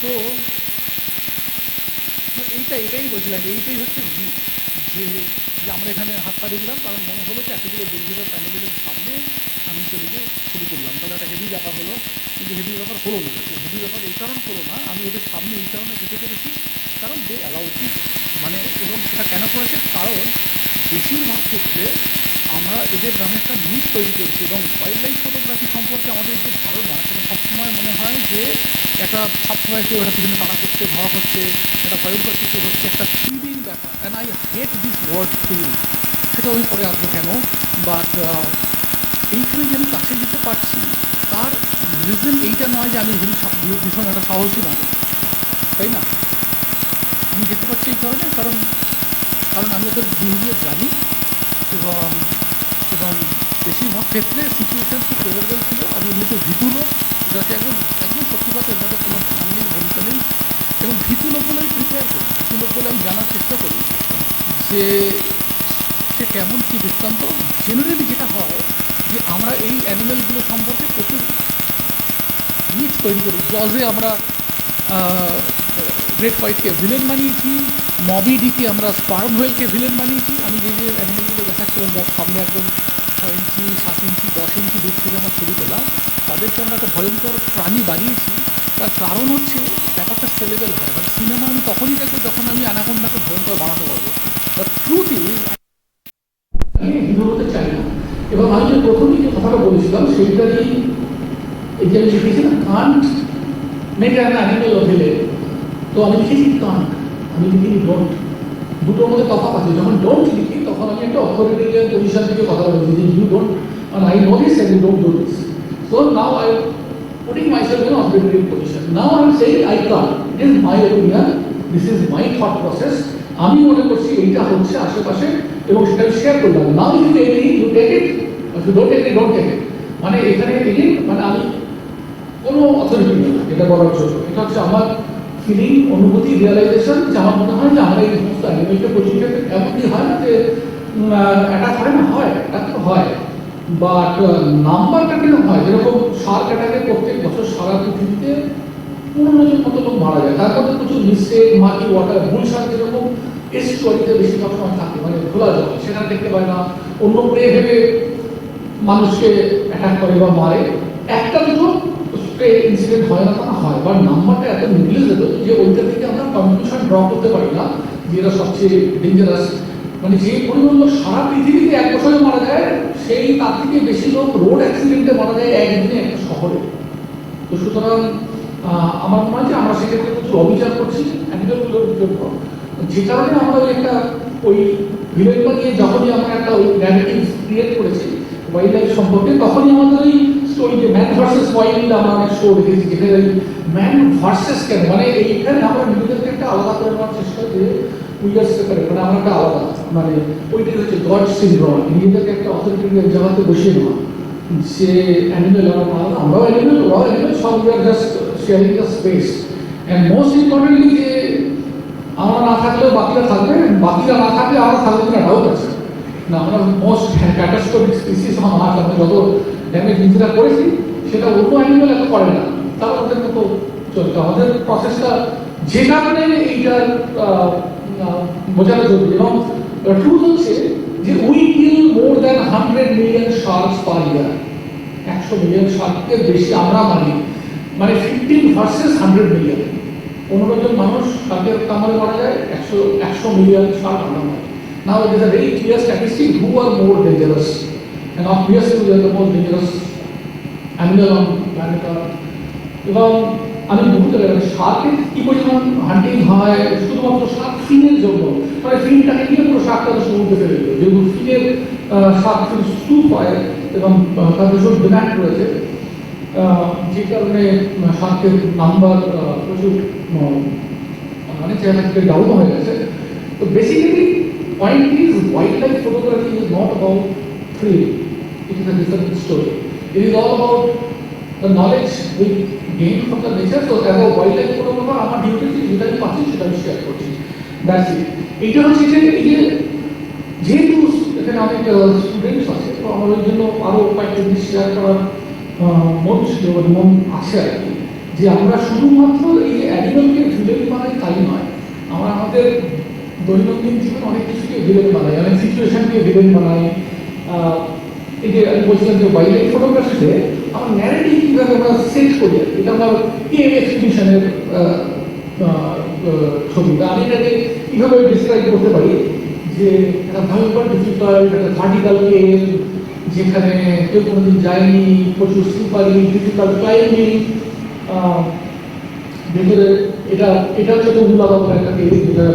S5: তো এটাই বলছিলাম, এইটাই হচ্ছে view, যে যে আমরা এখানে হাত পা দিলাম, কারণ মনে হলো যে এতগুলো ডেঞ্জারাস অ্যানিমেলের সামনে আমি চলে গিয়ে শুরু করলাম, তাহলে একটা হেভি ব্যাপার হলো। কিন্তু হেভি ব্যাপার হলো না, হেভি ব্যাপার এই কারণ হলো না, আমি ওদের সামনে এই কারণে যেতে পেরেছি কারণ দে অ্যালাউড মি, মানে এবং সেটা কেন করেছে, কারণ বেশিরভাগ ক্ষেত্রে আমরা এদের নামে একটা মিথ তৈরি করেছি, এবং ওয়াইল্ড লাইফ ফটোগ্রাফি সম্পর্কে আমাদের যে ধারণা সেটা সবসময় মনে হয় যে একটা সবসময় কেউ একটা পিছনে তাড়া করছে, ধরা করছে, একটা ভয়ঙ্কর কিছু হচ্ছে, একটা থ্রিলিং ব্যাপার। And I hate this word thrilling, সেটা আমি পরে আসবো কেন। বাট এইখানে যে আমি কাছে যেতে পারছি তার রিজন এইটা নয় যে আমি ভীষণ একটা সাহসী মানুষ, তাই না? আমি যেতে পারছি এই কারণে, কারণ কারণ আমি ওদের বিহেভিয়ার জানি, এবং এবং বেশিরভাগ ক্ষেত্রে সিচুয়েশান খুব ফেভারেবল ছিল। আমি এমনিতে ভীতু লোক, এটা হচ্ছে একদম একদম সত্যি কথা, এর মধ্যে কোনো ভান নেই, ভূমিকা নেই। এবং ভীতু লোক বলে আমি প্রিপেয়ার করি, ভীতু লোক বলে আমি জানার চেষ্টা করি যে সে কেমন কী বৃত্তান্ত। জেনারেলি যেটা হয় যে আমরা এই অ্যানিমেলগুলো সম্পর্কে প্রচুর মিথ তৈরি করি। জজে আমরা গ্রেট হোয়াইটকে ভিলেন বানিয়েছি, মবি ডিকে আমরা স্পার্ম হোয়েলকে ভিলেন বানিয়েছি। আমি যে যে অ্যানিমেলগুলো দেখাচ্ছিলাম যার সামনে একদম 6 ইঞ্চি 7 ইঞ্চি 10 ইঞ্চি দূর থেকে আমার ছবি তোলা, তাদেরকে আমরা একটা ভয়ঙ্কর প্রাণী বানিয়েছি। তার কারণ হচ্ছে ব্যাপারটা সেলেবেল হয়, মানে সিনেমা আমি তখনই দেখবো যখন আমি অ্যানাকোন্ডাকে ভয়ঙ্কর বানাতে পারবো। বাট ট্রুথ ইজ আমি হিরো হতে চাই না। এবং আমি যে প্রথমেই যে কথাটা বলেছিলাম সেইটারই এই যে আমি লিখেছি না, Kant make an animal of villain, তো আমি লিখেছি কান্ট, আমি লিখিনি ডোন্ট। দুটোর মধ্যে তফাৎ আছে। যখন ডোন্ট লিখি তখন আমি একটা অথরিটেরিয়ান পজিশন থেকে কথা বলছি যে you don't, and I know this and you don't do this. So now I am putting myself in authoritarian position. Now I am saying I can't. It is my opinion. This is my thought process. আমি মনে করছি এইটা হচ্ছে আশেপাশে এবং সেটা আমি share করলাম। Now if you take it, you take it. If you don't take it, don't take it. মানে এখানে এগেইন মানে আমি কোনো অথরিটি নেই এটা বলার জন্য। এটা হচ্ছে আমার ফিলিং, অনুভূতি, রিয়েলাইজেশন, যে আমার মনে হয় যে আমরা এই সমস্ত অ্যানিমেলকে পরিচিত এমনই হয় না যে অ্যাটাক হয় না, হয় অ্যাটাক তো হয়, বাট নাম্বারটা কিরকম হয়, যেরকম শার্ক অ্যাটাকে প্রত্যেক বছর সারা পৃথিবীতে 15 জন মতো লোক মারা যায়, তার মধ্যে প্রচুর মিস্টেক, মাটি, ওয়াটার, ভুল শার্ক যেরকম এস্টুয়ারিতে বেশিরভাগ সময় থাকে, মানে খোলা জল, সেখানে দেখতে পায় না, অন্য প্রে ভেবে মানুষকে অ্যাটাক করে বা মারে। একটা দুটো ইনসিডেন্ট হয় না, তা হয়, বাট নাম্বারটা এত নিগলিজেবল যে ওইটা থেকে আমরা কনক্লুশন ড্র করতে পারি না যে এটা সবচেয়ে ডেঞ্জারাস। মানে যে পরিমাণ লোক সারা পৃথিবীতে এক বছরে মারা যায়, সেই তার থেকে বেশি লোক রোড অ্যাক্সিডেন্টে মারা যায় একদিনে একটা শহরে। তো সুতরাং আমার মনে হয় যে আমরা সেক্ষেত্রে প্রচুর অবিচার করছি অ্যানিমেলগুলোর জন্য, যে কারণে আমরা ওই একটা ওই ভিলেন বানিয়ে যখনই আমরা একটা ওই ন্যারেটিভ ক্রিয়েট করেছি ওয়াইল্ড লাইফ সম্পর্কে, তখনই আমাদের ওই স্টোরি যে ম্যান ভার্সেস ওয়াইল্ড আমরা অনেক শো দেখেছি, যেখানে ওই ম্যান ভার্সেস কেন, মানে এইখানে আমরা নিজেদেরকে একটা আলাদা করে নেওয়ার চেষ্টা যে উইয়ার সেপারেট, মানে আমরা একটা আলাদা, মানে ওইটাই হচ্ছে গড সিনড্রোম, নিজেদেরকে একটা অথরিটেটিভ জায়গাতে বসিয়ে নেওয়া যে অ্যানিমেল আমরাও অ্যানিমেল, ওরাও অ্যানিমেল, সব we are just sharing the space. And most importantly যে আমরা না থাকলেও বাকিরা থাকবে, বাকিরা না থাকলে আমরা থাকবো কিনা ডাউট আছে না। আমরা মোস্ট ক্যাটাস্ট্রফিক স্পিসিস আমরা যত ড্যামেজ নিজেরা করেছি সেটা অন্য অ্যানিমেল এত করে না, তারা ওদের মতো চলতে আমাদের প্রসেসটা যে কারণে এইটার বোঝানো জরুরি। এবং ট্রুথ হচ্ছে যে we kill more than 100 million sharks per year, 100 million শার্কের বেশি আমরা মারি, মানে 15 ভার্সেস 100 মিলিয়ন। 15 জন মানুষ শার্কের কামড়ে মারা যায়, 100 মিলিয়ন শার্ক আমরা মারি। Now it is a very clear statistic who are more dangerous, and obviously we are the most dangerous animal on planet Earth. এবং আমি বুঝতে পারি শার্কের কি পরিমাণ হান্টিং হয় শুধুমাত্র শার্ক ফিনের জন্য, মানে ফিনটাকে নিয়ে পুরো শার্কটাকে সমুদ্রে ফেলে দিল, যেহেতু ফিনের শার্ক ফিন স্তূপ হয় এবং তার ভীষণ ডিমান্ড রয়েছে, যে কারণে শার্কের নাম্বার প্রচুর অনেক জায়গা থেকে ডাউন হয়ে গেছে। তো basically point is wildlife photography is not about thrill, it is a different story. It is all about the knowledge we gain from the nature. So as a wildlife photographer আমার duty যেটা আমি পাচ্ছি সেটা আমি share করছি, that's it. এইটা হচ্ছে যে এই যে যেহেতু এখানে অনেক স্টুডেন্টস আছে, তো আমার ওই জন্য আরও কয়েকটা জিনিস শেয়ার করার মন ছিল, মন আছে আর কি, যে আমরা শুধুমাত্র এই অ্যানিমালকে ভিলেন বানাই তাই নয়, আমরা আমাদের দৈনন্দিন জীবনে অনেক কিছুকে ভিলেন বানাই, অনেক সিচুয়েশনকে ভিলেন বানাই। এই যে আমি বলছিলাম যে ওয়াইল্ড লাইফ ফটোগ্রাফিতে আমার ন্যারেটিভ কীভাবে আমরা সেট করি, এটা আমরা কেভ এক্সপিডিশনের ছবি, আমি এটাকে কীভাবে ডিসক্রাইব করতে পারি যে একটা ভয়ঙ্কর ডিফিকাল্ট একটা ভার্টিক্যাল কেভ, যেখানে কেউ কোনোদিন যায়নি, প্রচুর স্লিপারি ডিফিকাল্ট ক্লাইম্বিং, ভেতরে এটা হচ্ছে তো উল্লাবাবুর একটা কেভ, যেটা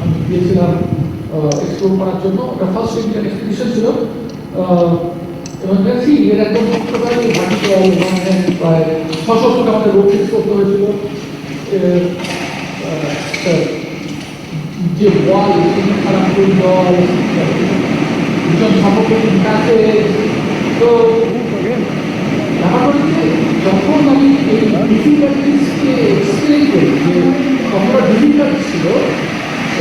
S5: আমি গিয়েছিলাম এক্সপ্লোর করার জন্য। ওটা ফার্স্ট ইন্ডিয়ান এক্সপিডিশন ছিল, এবং দেখছি এর একদম ভার্টিক্যাল প্রায় 600 ফুট আমাদের রোড ফিক্স করতে হয়েছিল। যে ওয়াল খারাপ করে জল ভীষণ সাপোর্টিং কাছে, তো ব্যাপার হচ্ছে যখন আমি এই ডিফিকাল্টিসকে এক্সপ্লেন করি যে কতটা ডিফিকাল্ট ছিল,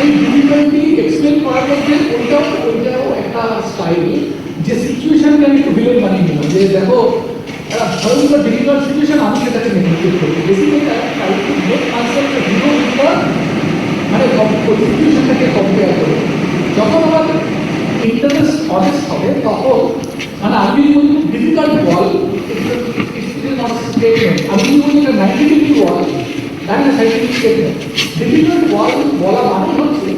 S5: এই ডিফিকাল্টি এক্সপ্লেন করার মধ্যে ওইটাও একটা স্টাইল, যে সিচুয়েশনকে আমি একটু ভিলেন বানিয়ে নিলাম, যে দেখো একটা ভয়ঙ্কর ডিফিকাল্ট সিচুয়েশন, আমি সেটাকে নেগেটিভ করছি বেসিক্যালি হিরো মানে সিচুয়েশনটাকে কম্পেয়ার করে। যখন আমার ইন্টারেস্ট অনেস্ট হবে তখন মানে আমি বলি ডিফিকাল্ট ওয়াল, আমি বলি একটা 90 degree wall, that is scientific statement. Difficult wall বলা মানে হচ্ছে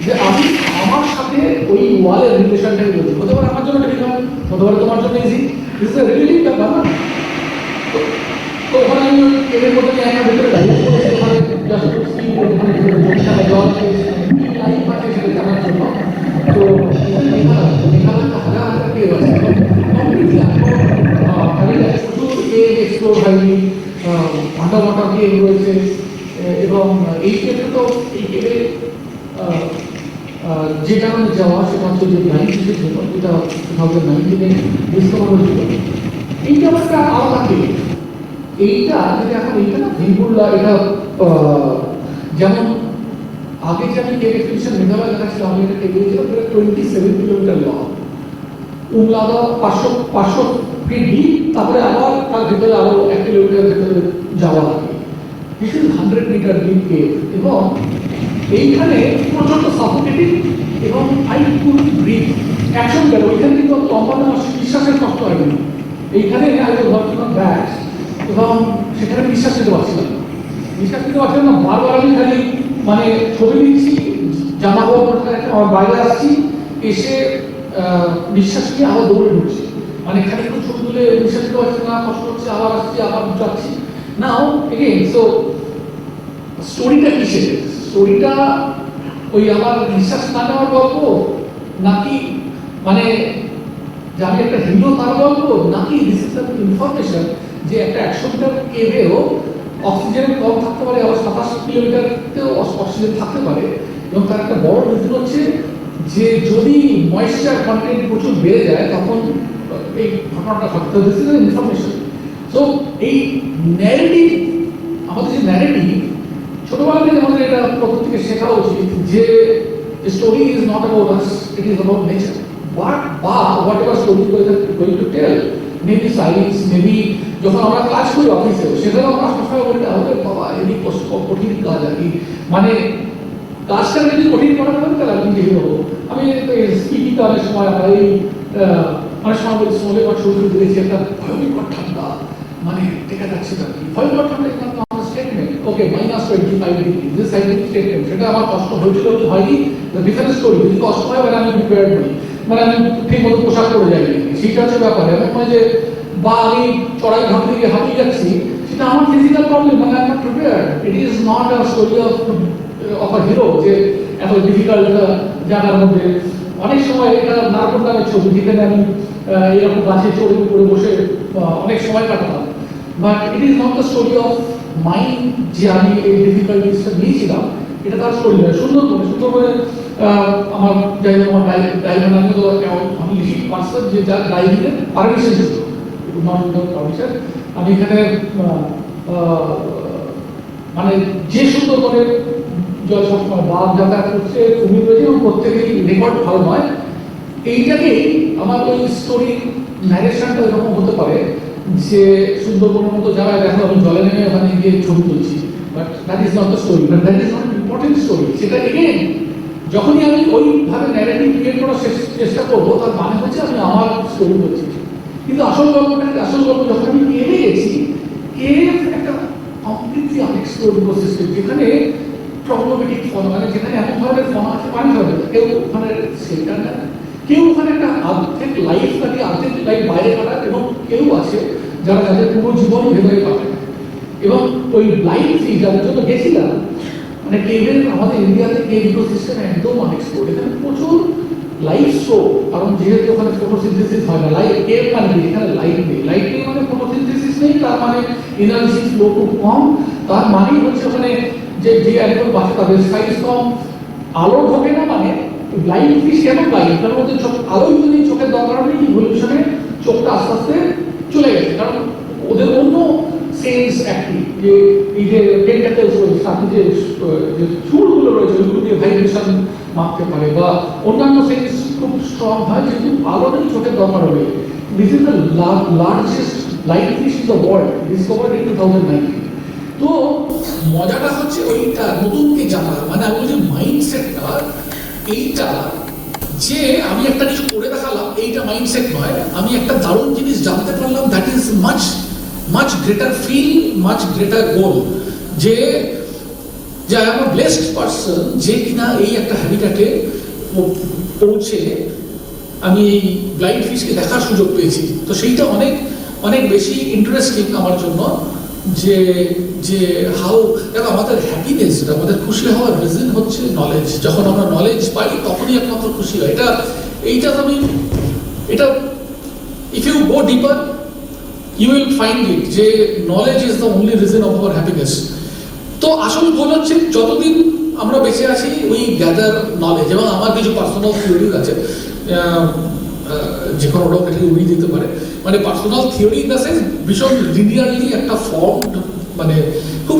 S5: যে আমি আমার সাথে ওই ওয়ালের রিলেশনটাকে বলি, হতে পারে আমার জন্য ডিফিকাল্ট, হতে পারে তোমার জন্য easy, this is a relative ব্যাপার না। তো ওখানে আমি এর মধ্যে একটা ভেতরে দাঁড়িয়ে পড়েছি, ওখানে জাস্ট জল লাইফ আছে সেটা জানার জন্য। তো মেঘালয়টা হাজার হাজার কেভ আছে, প্রচুর কেভ এক্সপ্লোর হয়নি, আন্ডার ওয়াটার কেভ রয়েছে, এবং এই কেভে তো এই কেভে যে কারণে যাওয়া সেটা হচ্ছে যে লাইন ছিল, এটা 2019-এ ডিসকভার হয়েছিল। এইটা আমার একটা আলাদা কেভ, এইটা যদি এখন এইটা না ভিনপুরলা, এটা যেমন আগে যে আমি কেভ এক্সপিডিশন মেঘালয় দেখাচ্ছিলাম, আমি এটা কেভ গিয়েছিলাম 27 কিলোমিটার লং, উমলাদা 500 ফিট ডিপ, তারপরে আবার তার ভেতরে আরো 1 কিলোমিটার ভেতরে যাওয়া লাগে। This is 100 metre deep cave, এবং এইখানে প্রচন্ড সাফোকেটিং, এবং আই কুড ব্রিথ। অ্যাকশন গেল ওইখানে, কিন্তু লম্বা বিশ্বাসের কষ্ট হয়নি। এইখানে I was working on that, এবং সেখানে বিশ্বাস নিতে পারছিলাম না, বারবার আমি খালি মানে ছবি নিচ্ছি, জামা কাপড় পরে আমার বাইরে আসছি, এসে বিশ্বাস নিয়ে আবার দৌড়ে ঢুকছি, মানে খালি একটু ছবি তুলে বিশ্বাস নিতে পারছি না, কষ্ট হচ্ছে, আবার আসছি, আবার যাচ্ছি। নাও এগেইন, সো স্টোরিটা কিসের? স্টোরিটা ওই আমার বিশ্বাস না নেওয়ার গল্প, নাকি মানে যে আমি একটা হিরো তার গল্প, নাকি দিস ইজ ইনফরমেশন যে একটা 100 মিটার কেভেও অক্সিজেনের কম থাকতে পারে, আবার 27 কিলোমিটারতেও অক্সিজেন থাকতে পারে, এবং তার একটা বড় রিজন হচ্ছে যে যদি ময়েশ্চার কন্টেন্ট প্রচুর বেড়ে যায় তখন এই ঘটনাটা ঘটতে হবে। This is information. সো এই ন্যারেটিভ, আমাদের যে ন্যারেটিভ, ছোটবেলা থেকে আমাদের এটা প্রকৃতি থেকে শেখা উচিত যে story is not about us, it is about nature. Whatever story going to tell, maybe science, maybe যখন আমরা কাজ করি অফিসে, সেখানে আমরা সবসময় বলি আমাদের বাবা এমনি কঠিন কাজ আর কি, মানে কাজটা যদি কঠিন করা হবে তাহলে আমি হিরো হবো। আমি স্পিকিং অনেক সময় আমরা এই অনেক সময় বলি স্মলে বা ছবি দিয়েছি, একটা ভয়ঙ্কর ঠান্ডা, মানে দেখা যাচ্ছে না কি ভয়ঙ্কর ঠান্ডা, এখানে তো আমার statement okay -25 degree, this scientific statement. সেটা আমার কষ্ট হয়েছিল কি হয়নি, ডিফারেন্ট স্টোরি। যদি কষ্ট হয় মানে আমি প্রিপেয়ার করি, মানে আমি ঠিক মতো পোশাক করে যাই, সেটা হচ্ছে ব্যাপার। এমন নয় যে বা আমি চড়াই ঘাট থেকে হাঁপিয়ে যাচ্ছি, সেটা আমার ফিজিক্যাল প্রবলেম, মানে I am not prepared. It is not a story of a hero যে এত ডিফিকাল্ট জায়গার মধ্যে। অনেক সময় এটা নারকোল নামের ছবি, যেখানে আমি এরকম গাছে চড়ে উপরে বসে অনেক সময় কাটাতাম, but it is not the story of mind যে আমি এই ডিফিকাল্টিসটা নিয়েছিলাম, এটা তার স্টোরি নয়। সুন্দরবনে আমার যাই হোক, আমার ড্রাইভার আমি তো আমি লিখিত পার্সন যে যার ড্রাইভিংয়ের পারমিশন ছিল, নট পারমিশন। আমি এখানে মানে যে সুন্দরবনের জল সবসময় বাঘ যাতায়াত করছে, কুমির রয়েছে, এবং প্রত্যেকেরই রেকর্ড ভালো নয়। এইটাকেই আমার ওই স্টোরি ন্যারেশনটা এরকম হতে পারে যে সুন্দরবনের মতো জায়গায় দেখো আমি জলে নেমে ওখানে গিয়ে ছবি তুলছি, but that is not the story, but that is not important story. সেটা এগেন যখনই আমি ওইভাবে ন্যারেটিভ ক্রিয়েট করার চেষ্টা করবো, তার মানে হচ্ছে আমি আমার স্টোরি বলছি। কিন্তু আসল গল্প যখন আমি কেভে গেছি, কেভ একটা কমপ্লিটলি আনএক্সপ্লোরড ইকোসিস্টেম, যেখানে প্রবলেমেটিক ফল, মানে যেখানে এমন ধরনের ফল আছে পানি হবে, কেউ ওখানে শেল্টার নেয়, কেউ ওখানে একটা অর্ধেক লাইফ থাকে, অর্ধেক লাইফ বাইরে কাটায়, এবং কেউ আছে যারা তাদের পুরো জীবন ভেতরে কাটায়। এবং ওই ব্লাইন্ড ফি যাদের জন্য গেছিলাম, মানে কেভের আমাদের ইন্ডিয়াতে কেভ ইকোসিস্টেম একদম আনএক্সপ্লোরড, এখানে প্রচুর লাইফ শো, কারণ যেহেতু ওখানে ফটোসিনথেসিস হয় না, লাইট কেভ মানে এখানে লাইট নেই মানে ফটোসিনথেসিস নেই, তার মানে এনার্জি ফ্লো খুব কম, তার মানেই হচ্ছে ওখানে যে অ্যানিমাল বাঁচে তাদের সাইজ কম, আলো ঢোকে না, মানে ব্লাইন্ড ফিশ কেন ব্লাইন্ড, তার মধ্যে আলোই যদি চোখের দরকার নেই, ইভলিউশনে চোখটা আস্তে আস্তে চলে গেছে, কারণ ওদের অন্য সেন্স অ্যাক্টিভ, যে এই যে টেন্টাকেলস রয়েছে, সাথে যে চুলগুলো রয়েছে ওইগুলো দিয়ে ভাইব্রেশন মাপতে পারে, বা অন্যান্য সেন্স খুব স্ট্রং হয়, যেহেতু আলো নেই চোখের দরকার হবে। This is the largest blind fish in the world, discovered in 2019। তো মজাটা হচ্ছে ওইটা নতুনকে জানা, মানে আমি বলছি মাইন্ডসেটটা এইটা, যে আমি একটা কিছু করে দেখালাম এইটা মাইন্ডসেট নয়, আমি একটা দারুণ জিনিস জানতে পারলাম, that is much greater feel, much greater goal, যে I am a blessed person, যে কিনা এই একটা হ্যাবিটাটে পৌঁছে আমি এই ব্লাইন্ড ফিশকে দেখার সুযোগ পেয়েছি। তো সেইটা অনেক অনেক বেশি ইন্টারেস্টিং আমার জন্য, যে হাউ, দেখো আমাদের হ্যাপিনেস, আমাদের খুশি হওয়ার রিজন হচ্ছে নলেজ। যখন আমরা নলেজ পাই তখনই একমাত্র খুশি হয়। এইটা if you go deeper you will find it, যে knowledge is the only reason of our happiness. তো আসল গোল হচ্ছে যতদিন আমরা বেঁচে আছি উই গ্যাদার নলেজ, এবং আমার কিছু পার্সোনাল থিওরিজ আছে, যে কোনো লোক এটাকে উড়িয়ে দিতে পারে, মানে personal theory in the sense ভীষণ লিনিয়ারলি একটা ফর্ম, মানে খুব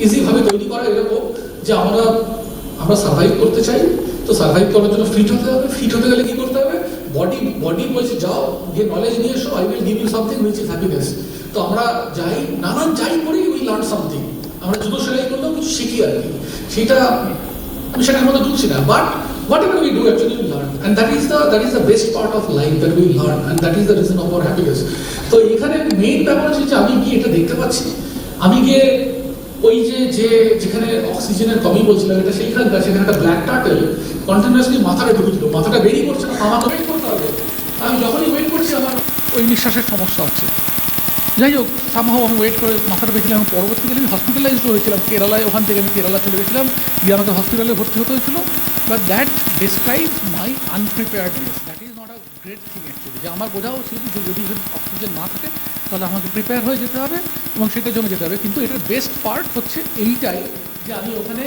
S5: ইজিভাবে তৈরি করা, এরকম যে আমরা সার্ভাইভ করতে চাই, তো সার্ভাইভ করার জন্য ফিট হতে হবে, ফিট হতে গেলে কি করতে হবে, বডি বলছে যাও গিয়ে নলেজ নিয়ে এসো, I will give you something which is happiness. তো আমরা যাই করি উই লার্ন সামথিং, আমরা জুতো সেলাই করলেও কিছু শিখি আর কি, সেটা আমি সেটার মধ্যে ঢুকছি না, but whatever we do actually we learn, and that is the best part of life, that we learn, and that is the reason of our happiness. তো এখানে মেইন ব্যাপার হচ্ছে যে আমি গিয়ে এটা দেখতে পাচ্ছি, আমি গিয়ে ওই যেখানে অক্সিজেনের কমি বলছিলাম, এটা সেইখানকার, সেখানে একটা ব্ল্যাক টার্টেল কন্টিনিউয়াসলি মাথাটা ঢুকেছিল, মাথাটা বেরিয়ে পড়ছে না, আমাকে ওয়েট করতে হবে, আমি যখনই ওয়েট করছি আমার ওই নিঃশ্বাসের সমস্যা হচ্ছে। যাই হোক, সামহাও আমি ওয়েট করে মাথাটা বেঁচেছিলাম, এবং পরবর্তীকালে আমি হসপিটালাইজড হয়েছিলাম কেরালায়, ওখান থেকে আমি কেরালা চলে গেছিলাম, গিয়ে আমাকে হসপিটালে ভর্তি হতে হয়েছিল। But that describes my unpreparedness, that is not a great thing actually, যে আমার বোঝা উচিত যে যদি অক্সিজেন না থাকে তাহলে আমাকে প্রিপেয়ার হয়ে যেতে হবে এবং সেটার জন্য যেতে হবে। কিন্তু এটার বেস্ট পার্ট হচ্ছে এইটাই, যে আমি ওখানে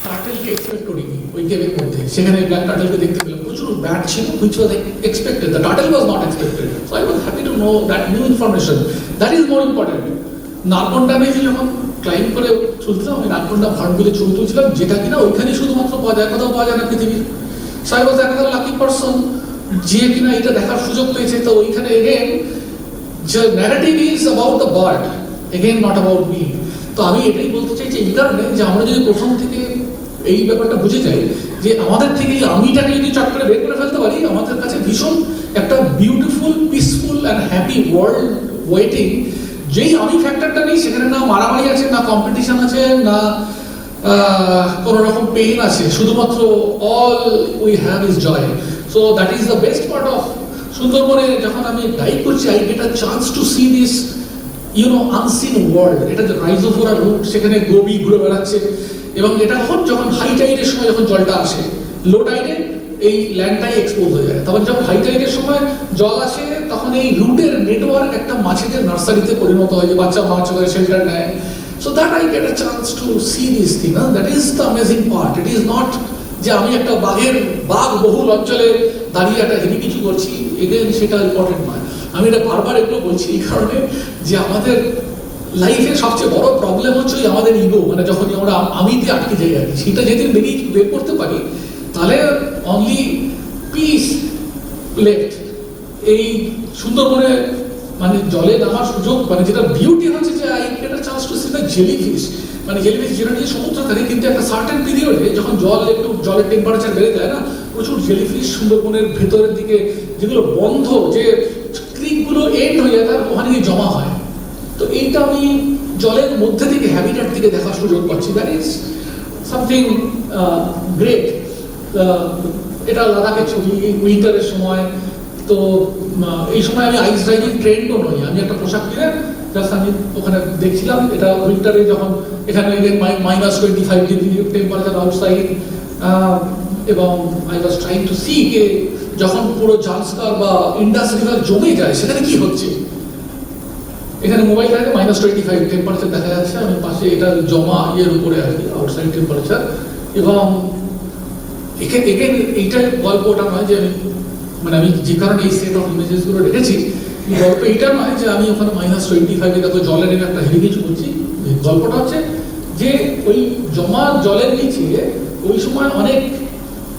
S5: টার্টেলকে এক্সপেক্ট করিনি ওই কেভের মধ্যে, সেখানে ব্ল্যাক টার্টেলকে দেখতে পেলাম, প্রচুর ব্যাট ছিল, which was expected, the turtle was not expected, so I was happy to know that new information, that is more important. Narkanda নিয়ে যখন ক্লাইম্ব করে চলছিলাম, আমি নারকন্ডা ভার্ডগুলো ছবি তুলছিলাম, যেটা কিনা ওইখানেই শুধুমাত্র পাওয়া যায়, কোথাও পাওয়া যায় না পৃথিবীর। So I was another lucky person যে কিনা এটা দেখার সুযোগ পেয়েছে। তো ওইখানে এগেন যে narrative is about the bird, again not about me. তো আমি এটাই বলতে চাই যে এই কারণে যে আমরা যদি প্রথম থেকে এই ব্যাপারটা বুঝে যাই, যে আমাদের থেকে এই আমিটাকে যদি চট করে বের করে ফেলতে পারি, আমাদের কাছে ভীষণ একটা beautiful, peaceful and happy world waiting. যেই আমি ফ্যাক্টরটা নেই, সেখানে না মারামারি আছে, না কম্পিটিশন আছে, না কোনো রকম পেইন আছে, শুধুমাত্র all we have is joy. So that is the best part of সুন্দরবনে। যখন আমি গাইড করছি, I get a chance to see this unseen world. এটা যে রাইজোফোরা রুট, সেখানে গোবি ঘুরে বেড়াচ্ছে, এবং এটা যখন হাই টাইডের সময় যখন জলটা আসে, লো টাইডে এই ল্যান্ডটাই এক্সপোজ হয়ে যায়। তখন যখন হাই টাইডের সময় জল আসে, তখন এই রুটের নেটওয়ার্ক একটা মাছেদের নার্সারিতে পরিণত হয়, যে বাচ্চা মাছ হয়ে শেল্টার নেয়। So that I get a chance to see this thing, that is the amazing part. It is not যে আমি একটা বাঘ বহুল অঞ্চলে দাঁড়িয়ে একটা হেভি কিছু করছি, এগেন সেটা ইম্পর্টেন্ট নয়। আমি এটা বারবার এগুলো বলছি এই কারণে যে আমাদের লাইফের সবচেয়ে বড় প্রবলেম হচ্ছে আমাদের ইগো, মানে যখনই আমরা আমিতে আটকে যাই আর কি, সেটা যেদিন বের করতে পারি, তাহলে অনলি পিস লেফট। এই সুন্দরবনে মানে জলে নামার সুযোগ, মানে যেটা বিউটি হচ্ছে যে I get a chance to C the jellyfish, মানে জেলিফিশ যেটা নিয়ে সমুদ্র থাকে, কিন্তু একটা সার্টেন পিরিয়ডে যখন জলের টেম্পারেচার বেড়ে যায় না, প্রচুর জেলিফিশ সুন্দরবনের ভেতরের দিকে, যেগুলো বন্ধ, যে ক্রিকগুলো এন্ড হয়ে যায়, তার ওখানে গিয়ে জমা হয়। তো এইটা আমি জলের মধ্যে থেকে, হ্যাবিটেট থেকে দেখার সুযোগ পাচ্ছি। That is something great. এটা লাদাখে ছবি, উইন্টারের সময়। তো এই সময় আমি আইস ড্রাইভিং ট্রেন্ডও নই, আমি একটা পোশাক কিনে জাস্ট আমি ওখানে দেখছিলাম। এটা উইন্টারে যখন এখানে -25 টেম্পারেচার আউটসাইড, এবং I was trying to see কে যখন পুরো জান্সকার বা ইন্ডাস রিভার জমে যায় সেখানে কি হচ্ছে। এখানে মোবাইল থাকে -25 টেম্পারেচার দেখা যাচ্ছে, আমি পাশে এটা জমা ইয়ের উপরে আর কি, আউটসাইড টেম্পারেচার। এবং এখানে এইটা গল্পটা নয় যে আমি যে কারণে এই সেট অফ ইমেজেসগুলো রেখেছি, গল্প এইটা নয় যে আমি ওখানে -25 দেখো জলের একটা হেরিটেজ করছি। গল্পটা হচ্ছে যে ওই জমা জলের নিচে ওই সময় অনেক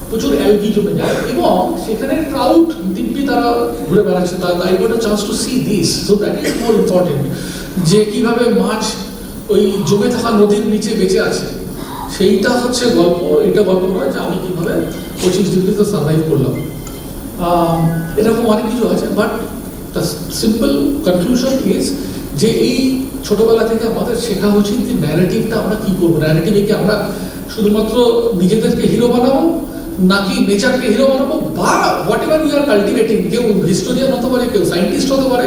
S5: প্রচুর অ্যালগি জমে যায়, এবং সেখানে ট্রাউট দিব্যি তারা ঘুরে বেড়াচ্ছে। I got a chance to see this, so that is more important, যে কিভাবে মাছ ওই জমে থাকা নদীর নিচে বেঁচে আছে, সেইটা হচ্ছে গল্প। এটা গল্প নয় যে আমি কিভাবে 25 ডিগ্রিতে সার্ভাইভ করলাম। এরকম অনেক কিছু আছে, but the simple conclusion is যে এই ছোটবেলা থেকে আমাদের শেখা উচিত যে ন্যারেটিভটা আমরা কি করবো। ন্যারেটিভে কি আমরা শুধুমাত্র নিজেদেরকে হিরো বানাবো, নাকি নেচারকে হিরো বানাবো, বা what ever we are cultivating. কেউ হিস্টোরিয়ান হতে পারে, কেউ সায়েন্টিস্ট হতে পারে।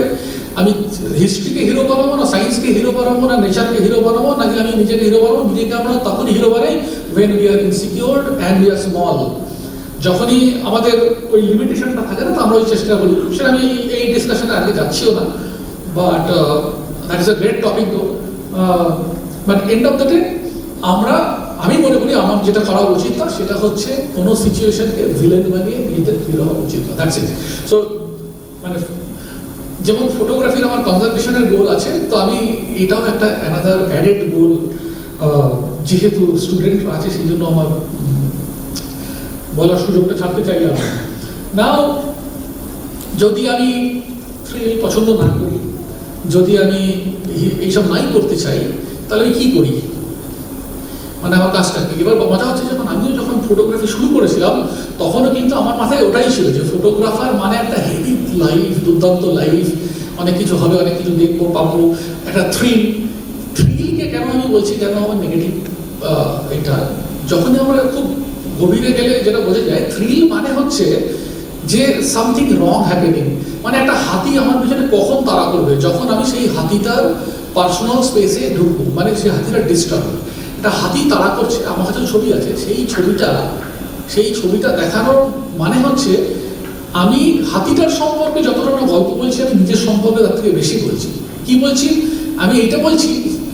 S5: আমি হিস্ট্রিকে হিরো বানাবো, না সায়েন্সকে হিরো বানাবো, না নেচারকে হিরো বানাবো, নাকি আমি নিজেকে হিরো বানাবো। নিজেকে আমরা তখনই হিরো বানাই when we are insecure and we are small। যখনই আমাদের ওই লিমিটেশনটা থাকে না, তো আমরা ওই চেষ্টা করি। সেটা আমি এই ডিসকাশনে আগে যাচ্ছিও না, but that is a great topic though. But end of the day আমি মনে করি আমার যেটা করা উচিত না, সেটা হচ্ছে কোনো সিচুয়েশনকে ভিলেন বানিয়ে নিজেদের হিরো হওয়া উচিত না। That's it. সো মানে যেমন ফটোগ্রাফির আমার কনজারভেশনের গোল আছে, তো আমি এটাও একটা অ্যানাদার অ্যাডেড গোল, যেহেতু স্টুডেন্ট আছে সেই জন্য আমার বলার সুযোগটা ছাড়তে চাইলাম। নাও যদি আমি থ্রিল পছন্দ না করি, যদি আমি এইসব নাই করতে চাই, তাহলে আমি কি করি, মানে আমার কাজটা কি? এবার মজা হচ্ছে, যখন ফটোগ্রাফি শুরু করেছিলাম তখনও কিন্তু আমার মাথায় ওটাই ছিল যে ফটোগ্রাফার মানে একটা হেভি লাইফ, দুর্দান্ত লাইফ, অনেক কিছু হবে, অনেক কিছু দেখবো পাবো, একটা থ্রিলকে কেন আমি বলছি, কেন আমার নেগেটিভ এটা, যখনই আমরা খুব গভীরে গেলে যেটা বোঝা যায়, থ্রিল মানে হচ্ছে যে সামথিং রং হ্যাপেনিং। মানে একটা হাতি আমার পিছনে কখন তাড়া করবে, যখন আমি সেই হাতিটার পার্সোনাল স্পেসে ঢুকবো, মানে সেই হাতিটা ডিস্টার্ব। একটা হাতি তাড়া করছে, আমার কাছে ছবি আছে, সেই ছবিটা দেখানোর মানে হচ্ছে আমি হাতিটার সম্পর্কে যতটা না গল্প বলছি, আমি নিজের সম্পর্কে তার থেকে বেশি বলছি। কি বলছি? আমি এইটা বলছি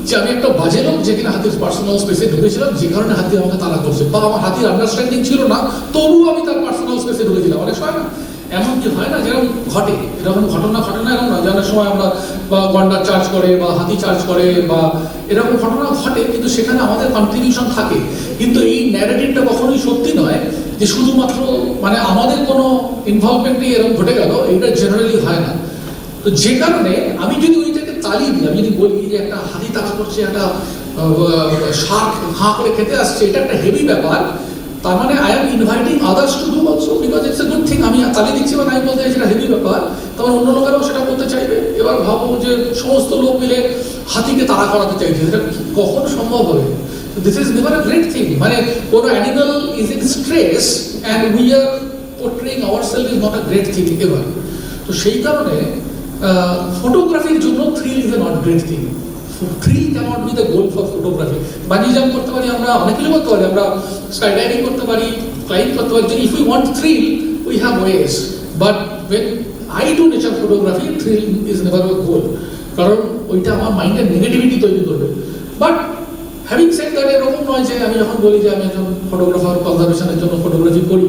S5: যে আমি একটা বাজে লোক, যে কিনা হাতির পার্সোনাল স্পেসে ঢুকেছিলাম, যে কারণে হাতি আমাকে তাড়া করছে, বা আমার হাতির আন্ডারস্ট্যান্ডিং ছিল না, তবুও আমি তার পার্সোনাল স্পেসে ঢুকেছিলাম। অনেক সময় না এমন কি হয় না, যেরকম ঘটে, এরকম ঘটনা এরকম না, জানার সময় আমরা বা গন্ডার চার্জ করে বা হাতি চার্জ করে বা এরকম ঘটনা ঘটে, কিন্তু সেখানে আমাদের কন্ট্রিবিউশন থাকে। কিন্তু এই ন্যারেটিভটা কখনোই সত্যি নয় যে শুধুমাত্র মানে আমাদের কোনো ইনভলভমেন্টই এরকম ঘটে গেল, এটা জেনারেলি হয় না। তো যে কারণে আমি যদি ওইটাকে তাড়িয়ে দিই, আমি যদি বলি যে একটা হাতি তাড়া করছে, একটা শার্ক হাঁ করে খেতে আসছে, এটা একটা হেভি ব্যাপার, তার মানে I am inviting others to do also, because it's a good thing. আমি তাড়িয়ে দিচ্ছি বা আমি বলতে চাই সেটা হেভি ব্যাপার, তারপর অন্য লোকেরাও সেটা করতে চাইবে। এবার ভাবো যে সমস্ত লোক মিলে হাতিকে তাড়া করাতে চাইছে, সেটা কখন সম্ভব হবে? This is never a great thing. মানে কোনো animal is in stress and we are portraying ourself is not a great thing ever. তো সেই কারণে ফটোগ্রাফির জন্য thrill is a not great thing. Thrill cannot be the goal for photography. Bunny jump করতে পারি আমরা, অনেক কিছু করতে পারি আমরা, স্কাই ডাইভিং করতে পারি, ক্লাইম্ব করতে পারি। If we want thrill, we have ways, but when I do nature photography, thrill is never a goal, কারণ ওইটা আমার মাইন্ডের নেগেটিভিটি তৈরি করবে। বাট হ্যাভিং সেড দ্যাট, এরকম নয় যে আমি যখন বলি যে আমি একজন ফটোগ্রাফার, কনজারভেশনের জন্য ফটোগ্রাফি করি,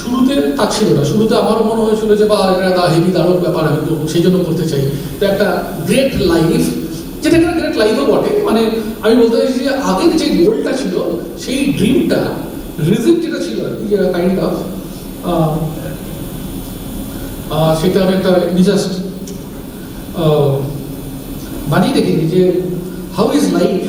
S5: শুরুতে তা ছিল না। শুরুতে আমারও মনে হয়েছিল যে বা এটা হেভি দারুণ ব্যাপার, আমি তো সেই জন্য করতে চাই। তো একটা গ্রেট লাইফ, যেটা একটা গ্রেট লাইফও বটে, মানে আমি বলতে চাইছি যে আগের যে গোলটা ছিল, সেই ড্রিমটা রিজিম যেটা ছিল আর কি, যেটা কাইন্ড অফ সেটা আমি একটা জাস্ট বানিয়ে রেখেছি যে হাউ ইজ লাইফ।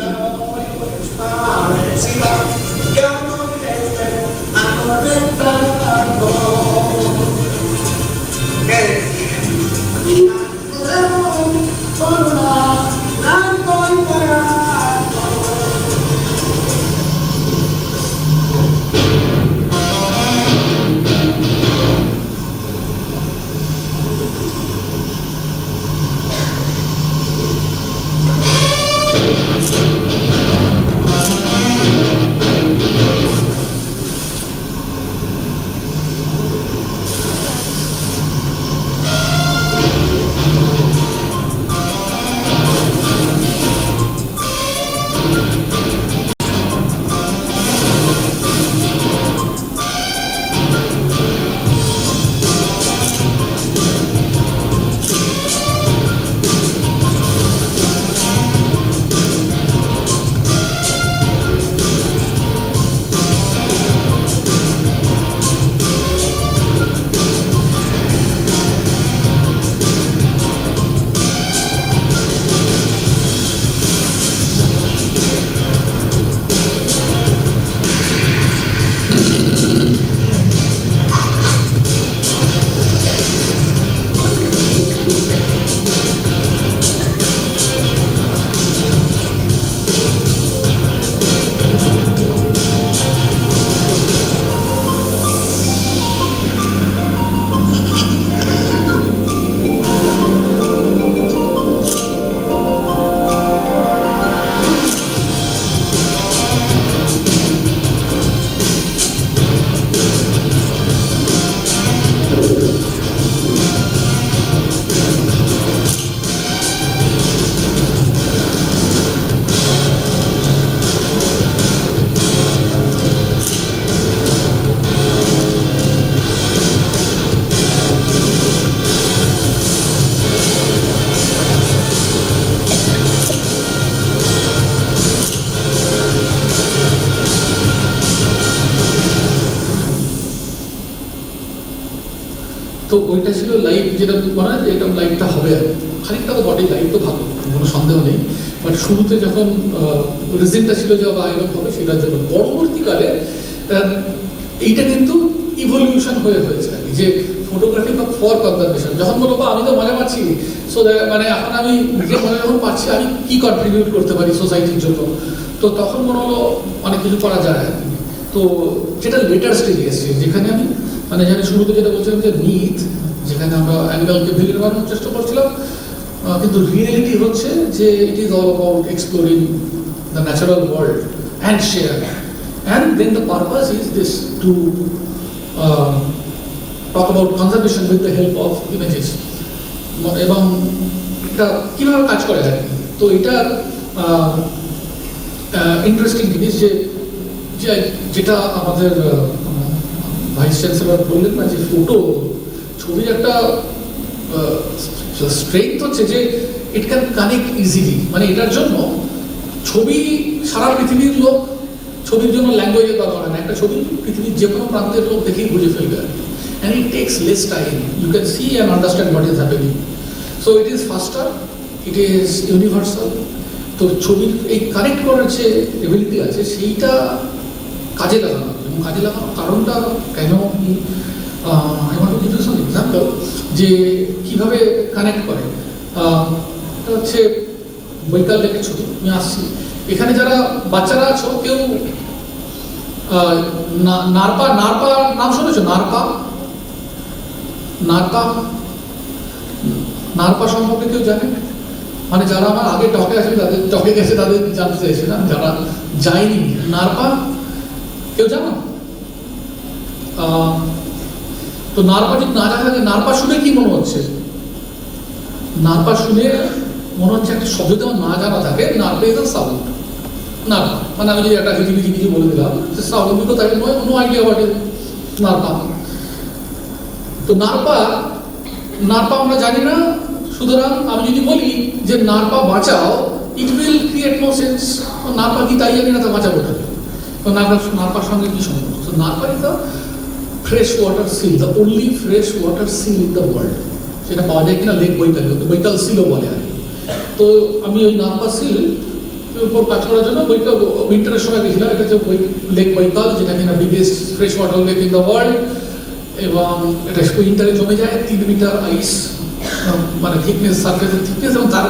S5: তো ওইটা ছিল লাইভ, যেটা মনে হয় যে এটা লাইভটা হবে আর খানিকটা তো বডি লাইভ তো ভালো, কোনো সন্দেহ নেই। বাট শুরুতে যখন রিজনটা ছিল যে এরকম হবে সেটার জন্য, পরবর্তীকালে এইটা কিন্তু ইভলিউশন হয়েছে আর কি, যে ফটোগ্রাফি ফর কনজারভেশন। যখন বলবো আমি তো মজা পাচ্ছি, সো মানে এখন আমি নিজের মজা যখন পাচ্ছি আমি কি কন্ট্রিবিউট করতে পারি সোসাইটির জন্য, তো তখন মনে হলো অনেক কিছু করা যায়। তো যেটা লেটার স্টেজে এসছে, যেখানে আমি মানে জানি শুরুতে যেটা বলছিলাম যে মিথ, যেখানে আমরা অ্যানিমালকে ভিলেন বানানোর চেষ্টা করছিলাম, কিন্তু রিয়েলিটি হচ্ছে যে it is all about exploring the natural world and share, and then the purpose is this to talk about conservation with the help of images, এবং এটা কীভাবে কাজ করে আর কি। তো এটা ইন্টারেস্টিং জিনিস যে যেটা আমাদের ভাইস চ্যান্সেলর বললেন না, যে ফটো ছবির একটা স্ট্রেংথ হচ্ছে যে ইট ক্যান কানেক্ট ইজিলি। মানে এটার জন্য ছবি সারা পৃথিবীর লোক, ছবির জন্য ল্যাঙ্গুয়েজের দরকার হয় না, একটা ছবি পৃথিবীর যে কোনো প্রান্তের লোক দেখেই বুঝে ফেলবে আর কি। And it takes less time, you can see and understand what is happening. So it is faster, it is universal. তো ছবির এই কানেক্ট করার যে এবিলিটি আছে সেইটা কাজে লাগানো, এবং কাজে লাগানোর কারণটা কেন I want to give you some example যে কিভাবে কানেক্ট করে। এটা হচ্ছে বৈকাল লেকের ছবি, আমি আসছি এখানে যারা বাচ্চারা আছো কেউ নারপা নাম শুনেছো? নারপা সম্পর্কে কেউ জানে? মানে যারা আমার আগে টকে আছে তাদের টকে গেছে তাদের জানতে চাইছে না, যারা যায়নি নারপা কেউ জানো? তো নারপা যদি না জানা থাকে, নারপা শুনে কি মনে হচ্ছে? নারপা শুনে মনে হচ্ছে একটা শব্দ যেমন না জানা থাকে, নারপা ইজ আ সাউন্ড। নারপা মানে আমি যদি একটা হিজিবিজি কিছু বলে দিলাম, sound because I no idea what is nerpa. তো নারপা আমরা জানি না, সুতরাং আমি যদি বলি যে নারপা বাঁচাও, it will create no sense. Nerpa কি তাই জানি না, তা বাঁচাবো না। তো নারপার সঙ্গে কি সম্পর্ক? তো nerpa is the fresh water seal, the only fresh water seal in the world. সেটা পাওয়া যায় কিনা লেক বৈকাল, বৈকাল সিলও বলে আর কি। তো আমি ওই নাম্পা সিল উপর কাজ করার জন্য উইন্টারের সময় গেছিলাম। এটা হচ্ছে লেক বৈকাল, যেটা কিনা biggest fresh water lake in the world, এবং এটা উইন্টারে জমে যায় 3 মিটার আইস, মানে থিকনেস, সার্ফেসের থিকনেস, এবং তার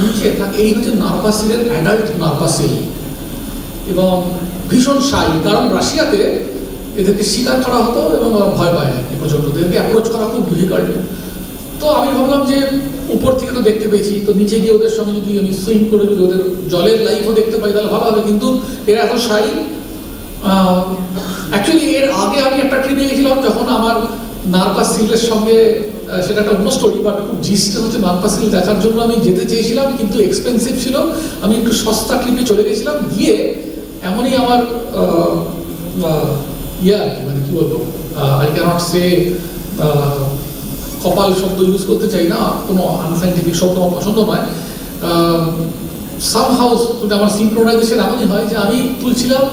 S5: নিচে থাকে এই হচ্ছে নার্পা সিলের অ্যাডাল্ট নার্পা সিল, এবং ভীষণ সাই, কারণ রাশিয়াতে এদেরকে শিকার করা হতো এবং ওরা ভয় পায় এ পর্যন্ত, এদেরকে অ্যাপ্রোচ করা খুব ডিফিকাল্ট। তো আমি ভাবলাম যে উপর থেকে তো দেখতে পেয়েছি, তো নিচে গিয়ে ওদের সঙ্গে যদি আমি সুইম করে যদি ওদের জলের লাইফও দেখতে পাই তাহলে ভালো হবে, কিন্তু এরা এত সাই। অ্যাকচুয়ালি এর আগে আমি একটা ট্রিপে গেছিলাম যখন আমার নার্পা সিলের সঙ্গে, সেটা একটা অন্য স্টোরি, বাট খুব জিসটা হচ্ছে নার্পা সিল দেখার জন্য আমি যেতে চেয়েছিলাম, কিন্তু এক্সপেন্সিভ ছিল। আমি একটু সস্তা ট্রিপে চলে গেছিলাম, গিয়ে এমনই আমার মানে কি বলবো, আই ক্যানট সে, কপাল শব্দ ইউজ করতে চাই না, কোনো আনসাইন্টিফিক শব্দ আমার পছন্দ নয়। সামহাউ আমার সিনক্রোনাইজেশন এমনই হয় যে আমি তুলছিলাম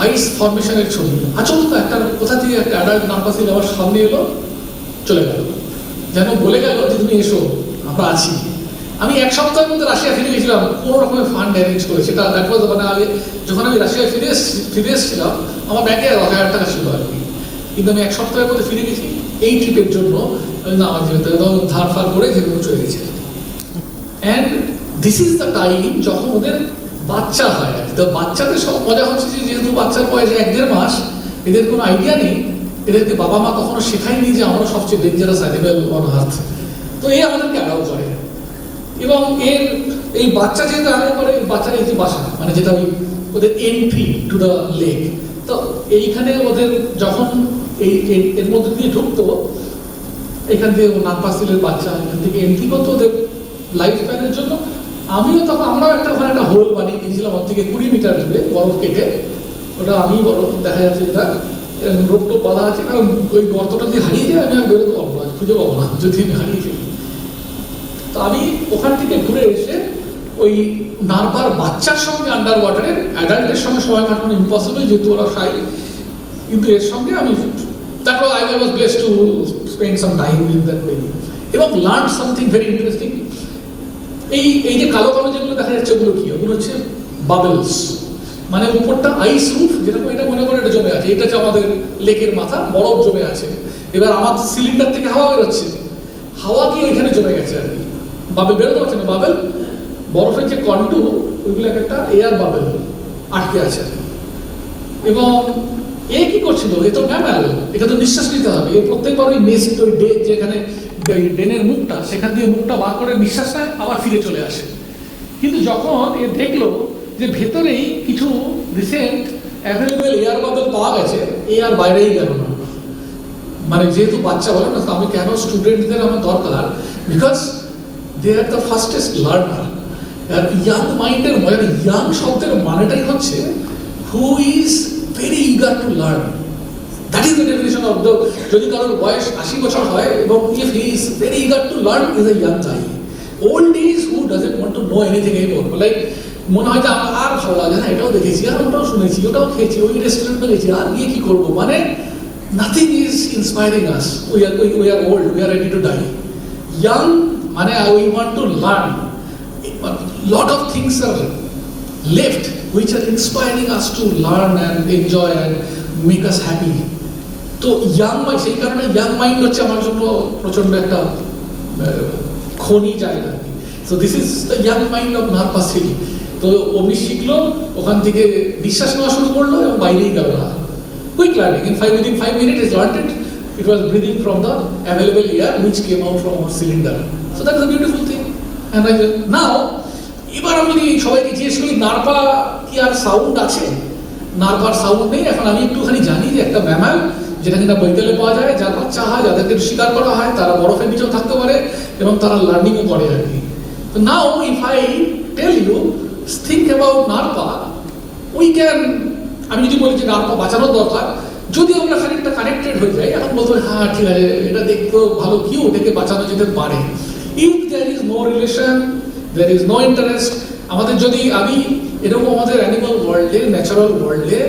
S5: আইস ফরমেশনের ছবি, আচমকা একটা কোথা থেকে একটা অ্যাডাল্ট নার্পা সিল আমার সামনে এলো, চলে গেল, যেন বলে গেল যে তুমি এসো, আমরা আছি। আমি 1 সপ্তাহের মধ্যে রাশিয়া ফিরে গেছিলাম, কোনো রকমের ফান্ড অ্যারেঞ্জ করে। সেটা দেখো, মানে আগে যখন আমি রাশিয়ায় ফিরে এসেছিলাম আমার ব্যাংকে 1000 টাকা ছিল আর কি, কিন্তু আমি 1 সপ্তাহের মধ্যে ফিরে গেছি এই ট্রিপের জন্য। না, আমার যেতে ধার ফার করে যেগুলো চলে গেছে। And this is the time যখন ওদের বাচ্চা হয়। তো বাচ্চাদের সব মজা হচ্ছে যে যেহেতু বাচ্চার বয়স 1-1.5 মাস, এদের কোনো আইডিয়া নেই, এদেরকে বাবা মা কখনো শেখায়নি যে আমরা সবচেয়ে ডেঞ্জারাস অ্যানিমেল অন আর্থ। তো এই আমাদেরকে অ্যালাউ করে, এবং এই বাচ্চা যেহেতু অ্যালাউ করে, বাচ্চার এই যে বাসা, মানে যেটা ওই ওদের এন্ট্রি টু দ্য লেক, তো এইখানে ওদের যখন এর মধ্যে দিয়ে ঢুকতো, এখান থেকে নার্পা সিলের বাচ্চা এখান থেকে এন্ট্রি করতো ওদের লাইফ স্প্যানের জন্য। আমিও তখন, আমরাও ওখানে একটা হোল বানিয়ে দিয়েছিলাম, ওর থেকে 20 মিটার দূরে বরফ কেটে, ওটা আমি বরফ দেখা যাচ্ছে যেটা রোগ টোপ বাঁধা আছে, কারণ ওই গর্তটা দিয়ে হারিয়ে যায়, আমি আর বেরোতে পারবো না, খুঁজে পাবো না যদি আমি হারিয়ে ফেলি। তো আমি ওখান থেকে ঘুরে এসে ওই নার্পার বাচ্চার সঙ্গে আন্ডার ওয়াটারের, অ্যাডাল্টের সঙ্গে সময় কাটানো ইম্পসিবল, যেহেতু ওরা সাই, কিন্তু এর সঙ্গে আমি, তারপর I was blessed to spend some time with that baby, এবং লার্ন সামথিং ভেরি ইন্টারেস্টিং। এই যে কালো কালো যেগুলো দেখা যাচ্ছে, ওগুলো কি? ওগুলো হচ্ছে বাবলস, মানে উপরটা আইস রুফ, যেরকম এটা মনে করে এটা জমে আছে, এটা হচ্ছে আমাদের লেকের মাথা, বরফ জমে আছে। এবার আমার সিলিন্ডার থেকে হাওয়া বেরোচ্ছে, হাওয়া কি ওইখানে জমে গেছে আর কি, বাবেল বেরোতে পারছে না, বাবেল বরফের যে কন্টু, ওইগুলো একটা এয়ার বাবেল আটকে আছে। এবং এ কি করছিল? এ তো ম্যামাল, এটা তো নিঃশ্বাস নিতে হবে। এ প্রত্যেকবার ওই নেস্ট, ওই যেখানে ডেনের মুখটা, সেখান দিয়ে মুখটা বার করে নিঃশ্বাস নেয়, আবার ফিরে চলে আসে। কিন্তু যখন এ দেখলো যে ভেতরেই কিছু রিসেন্ট অ্যাভেলেবেল এয়ার বাবেল পাওয়া গেছে, এ আর বাইরেই গেল না। মানে যেহেতু বাচ্চা বলে না, তো আমি কেন স্টুডেন্টদের আমার দরকার, because they are the fastest learner. আর ইয়াং মাইন্ডের মজা, ইয়াং শব্দের মানেটাই হচ্ছে who is very eager to learn. That is the definition of the, যদি কারোর বয়স 80 বছর হয় এবং if he is very eager to learn, is a young guy. Old is who doesn't want to know anything anymore. Like মনে হয় যে আমার আর ভালো লাগে না, এটাও দেখেছি, আর ওটাও শুনেছি, ওটাও খেয়েছি, ওই রেস্টুরেন্টে গেছি, আর গিয়ে কি করবো, মানে nothing is inspiring us. We are old, we are ready to die. Young, মানে we want to learn. Lot of things are left which are inspiring us to learn and enjoy and make us happy. তো young mind, সেই কারণে young mind হচ্ছে আমার জন্য প্রচন্ড একটা খনি জায়গা। So this is the young mind of nerpa seal. তো অমনি শিখলো, ওখান থেকে নিঃশ্বাস নেওয়া শুরু করলো এবং বাইরেই গেল না। Quick learning. Within 5 minutes, it learned it. It was breathing from the available air which came out from our cylinder. So that's a beautiful thing. And now, এবার আমি সবাইকে জিজ্ঞেস করি, নার্পা কি আর সাউন্ড আছে? নার্পার সাউন্ড নেই। এখন আমি একটুখানি জানি যে একটা ম্যামাল, যেটা কিনা বৈকালে পাওয়া যায়, যার বাচ্চা হয়, যাদেরকে শিকার করা হয়, তারা বরফের নিচেও থাকতে পারে এবং তারা লার্নিংও করে আর কি। তো now if I tell you, think about nerpa, we can, আমি যদি বলি যে নার্পা বাঁচানোর দরকার, যদি আমরা খানিকটা কানেক্টেড হয়ে যাই, এখন বলতে হ্যাঁ ঠিক আছে, এটা দেখতেও ভালো, কি ওটাকে বাঁচানো যেতে পারে। If there is no relation, there is no interest, আমাদের যদি, আমি এরকম আমাদের অ্যানিমাল ওয়ার্ল্ডে, ন্যাচারাল ওয়ার্ল্ডে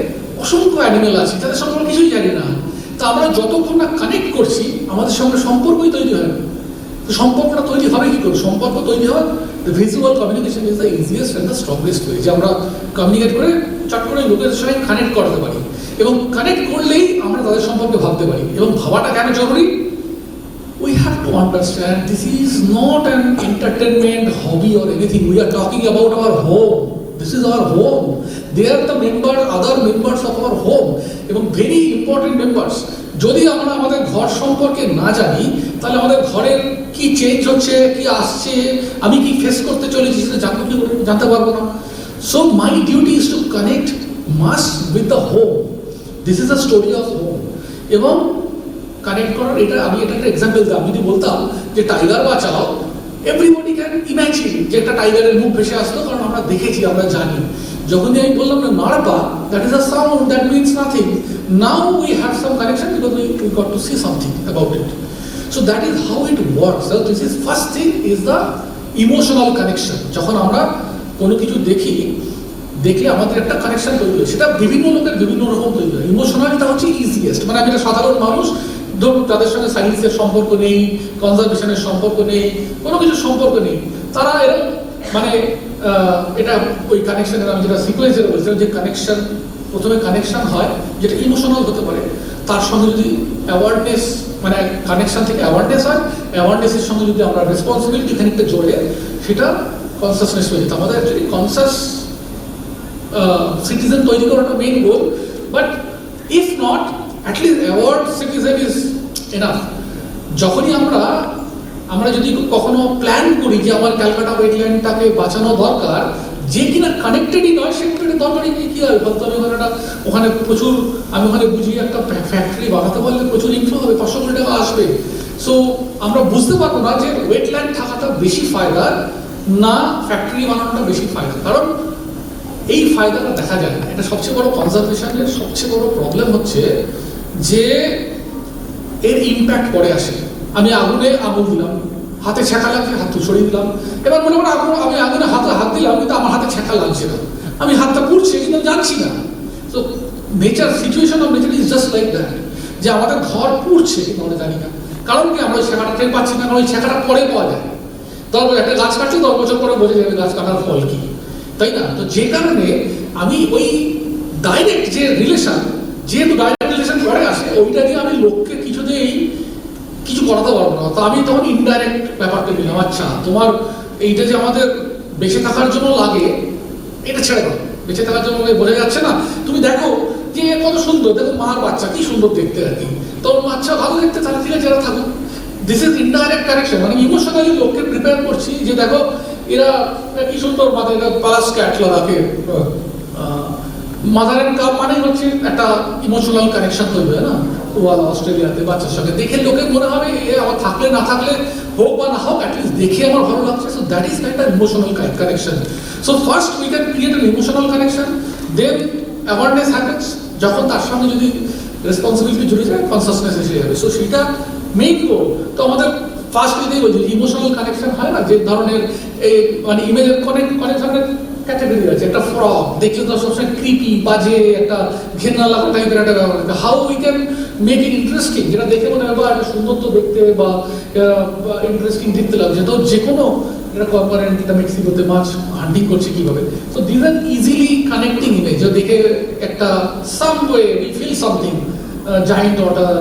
S5: অসংখ্য অ্যানিমাল আছে, তাদের সম্পর্কে কিছুই জানি না। তা আমরা যতক্ষণ না কানেক্ট করছি, আমাদের সঙ্গে সম্পর্কই তৈরি হয় না। তো সম্পর্কটা তৈরি হবে কি করে? সম্পর্ক তৈরি হয়, the visual communication is the easiest and the strongest way, যে আমরা কমিউনিকেট করে চট করে লোকের সঙ্গে কানেক্ট করতে পারি, এবং কানেক্ট করলেই আমরা তাদের সম্পর্কে ভাবতে পারি। এবং ভাবাটা কেন জরুরি? We have to understand this is not an entertainment hobby or anything. We are talking about our home. This is our home. They are the members, other members of our home, এবং very important members. যদি আমরা আমাদের ঘর সম্পর্কে না জানি, তাহলে আমাদের ঘরের কি চেঞ্জ হচ্ছে, কি আসছে, আমি কি ফেস করতে চলেছি সেটা জানতে পারবো না। So my duty is to connect must with the home. This is the story of home. এবং কানেক্ট করার এটা আমি এটা একটা এক্সাম্পল দিলাম। যদি বলতাম যে টাইগার বাঁচাও, এভরিবডি ক্যান ইম্যাজিন যে একটা টাইগারের মুখ ভেসে আসতো, কারণ আমরা দেখেছি, আমরা জানি। যখনই আমি বললাম না nerpa, that is a sound, that means nothing. Now we have some connection because we got to see something about it. So that is how it works. This is first thing is the emotional connection. যখন আমরা কোনো কিছু দেখলে আমাদের একটা connection তৈরি হয়, সেটা বিভিন্ন লোকের বিভিন্ন রকম তৈরি হয়। ইমোশনালটা হচ্ছে ইজিয়েস্ট, মানে আমি একটা সাধারণ মানুষ, ধরুন তাদের সঙ্গে সায়েন্সের সম্পর্ক নেই, কনজারভেশনের সম্পর্ক নেই, কোনো কিছুর সম্পর্ক নেই, তারা এরকম মানে এটা ওই কানেকশনের আমি যেটা সিকোয়েন্সের বলছিলাম, যে কানেকশন প্রথমে কানেকশন হয় যেটা ইমোশনাল হতে পারে, তার সঙ্গে যদি অ্যাওয়ারনেস, মানে কানেকশন থেকে অ্যাওয়ারনেস হয়, অ্যাওয়ারনেসের সঙ্গে যদি আমরা রেসপন্সিবিলিটি খানিকটা জোড়ে, সেটা কনসাসনেস হয়ে যেত। আমাদের অ্যাকচুয়ালি কনসাস সিটিজেন তৈরি করাটা main goal, but if not at least award citizen is enough. যখনই আমরা যদি কখনো প্ল্যান করি যে আমার ক্যালকাটা ওয়েটল্যান্ডটাকে বাঁচানো দরকার, যে কিনা কানেক্টেডই নয়, সেটা দরকারই কি হয়? বলতে আমি ওখানে প্রচুর, আমি ওখানে বুঝিয়ে একটা ফ্যাক্টরি বানাতে পারলে প্রচুর ইনফ্লো হবে, 500 কোটি টাকা আসবে। সো আমরা বুঝতে পারবো না যে ওয়েটল্যান্ড থাকাটা বেশি ফায়দা না ফ্যাক্টরি বানানোটা বেশি ফায়দা, কারণ এই ফায়দাটা দেখা যায় না। এটা সবচেয়ে বড় কনজারভেশনের সবচেয়ে বড় প্রবলেম হচ্ছে যে এর ইম্প্যাক্ট পরে আসে। আমি আগুনে আগুন দিলাম, হাতে ছ্যাঁকা লাগছে, হাত সরিয়ে দিলাম। এবার মনে করো আমি আগুনে হাত দিলাম, কিন্তু আমার হাতে ছ্যাঁকা লাগছে না, আমি হাতটা পুড়ছে কিন্তু জানছি না। তো nature, situation of nature is just like that, যে আমাদের ঘর পুড়ছে কিন্তু আমরা জানি না। কারণ কি? আমরা ওই ছ্যাঁকাটা টের পাচ্ছি না, কারণ ওই ছ্যাঁকাটা পরে পাওয়া যায়। তারপর একটা গাছ কাটছে, 10 বছর পরে বোঝা যাবে গাছ কাটার ফল কি, তাই না? তো যে কারণে আমি ওই ডাইরেক্ট যে রিলেশন, যেহেতু ডাইরেক্ট রিলেশন পরে আসে, ওইটা দিয়ে আমি লোককে কিছুতেই কিছু করাতে পারবো না। তো আমি তখন ইনডাইরেক্ট ব্যাপারটা নিলাম, আচ্ছা তোমার এইটা যে আমাদের বেঁচে থাকার জন্য লাগে, এটা ছেড়ে দাও, বেঁচে থাকার জন্য বোঝা যাচ্ছে না। তুমি দেখো যে কত সুন্দর, দেখো মার বাচ্চা কি সুন্দর দেখতে আর কি, তোর বাচ্চা ভালো দেখতে, তাহলে ঠিক আছে, এরা থাকুক। দিস ইজ ইনডাইরেক্ট কানেকশন, মানে ইমোশনালি লোককে প্রিপেয়ার করছি যে দেখো এরা কি সুন্দর মাথায় পালাস cat Lagake mother and cup, মানে হচ্ছে একটা ইমোশনাল কানেকশন তৈরি হয় না। ওয়ালা অস্ট্রেলিয়াতে বাচ্চার সঙ্গে দেখে লোকের মনে হবে আমার থাকলে না থাকলে, হোক বা না হোক, অ্যাটলিস্ট দেখে আমার ভালো লাগছে। So that is like the emotional connection. So first we can create an emotional connection, then awareness happens. যখন তার সঙ্গে যদি রেসপন্সিবিলিটি জুড়ে যায়, কনসাসনেস এসে যাবে। সো সেটা মেইন গোল। তো আমাদের ফার্স্ট এটাই বলছি, ইমোশনাল কানেকশন হয় না, যে ধরনের এই মানে ইমেজের অনেক ধরনের ক্যাটাগরি আছে। একটা ফ্রগ দেখলে তো সবসময় ক্রিপি, বাজে, একটা ঘেন্না লাগা টাইপের একটা ব্যাপার। How we can make it interesting, যেটা দেখে মনে হয় বা একটা সুন্দর তো দেখতে বা ইন্টারেস্টিং দেখতে লাগছে। তো যে কোনো একটা কম্পারেন্ট, এটা মেক্সিকোতে মাছ হান্টিং করছে কিভাবে। So this are easily connecting image, দেখে একটা some way we feel something, giant water,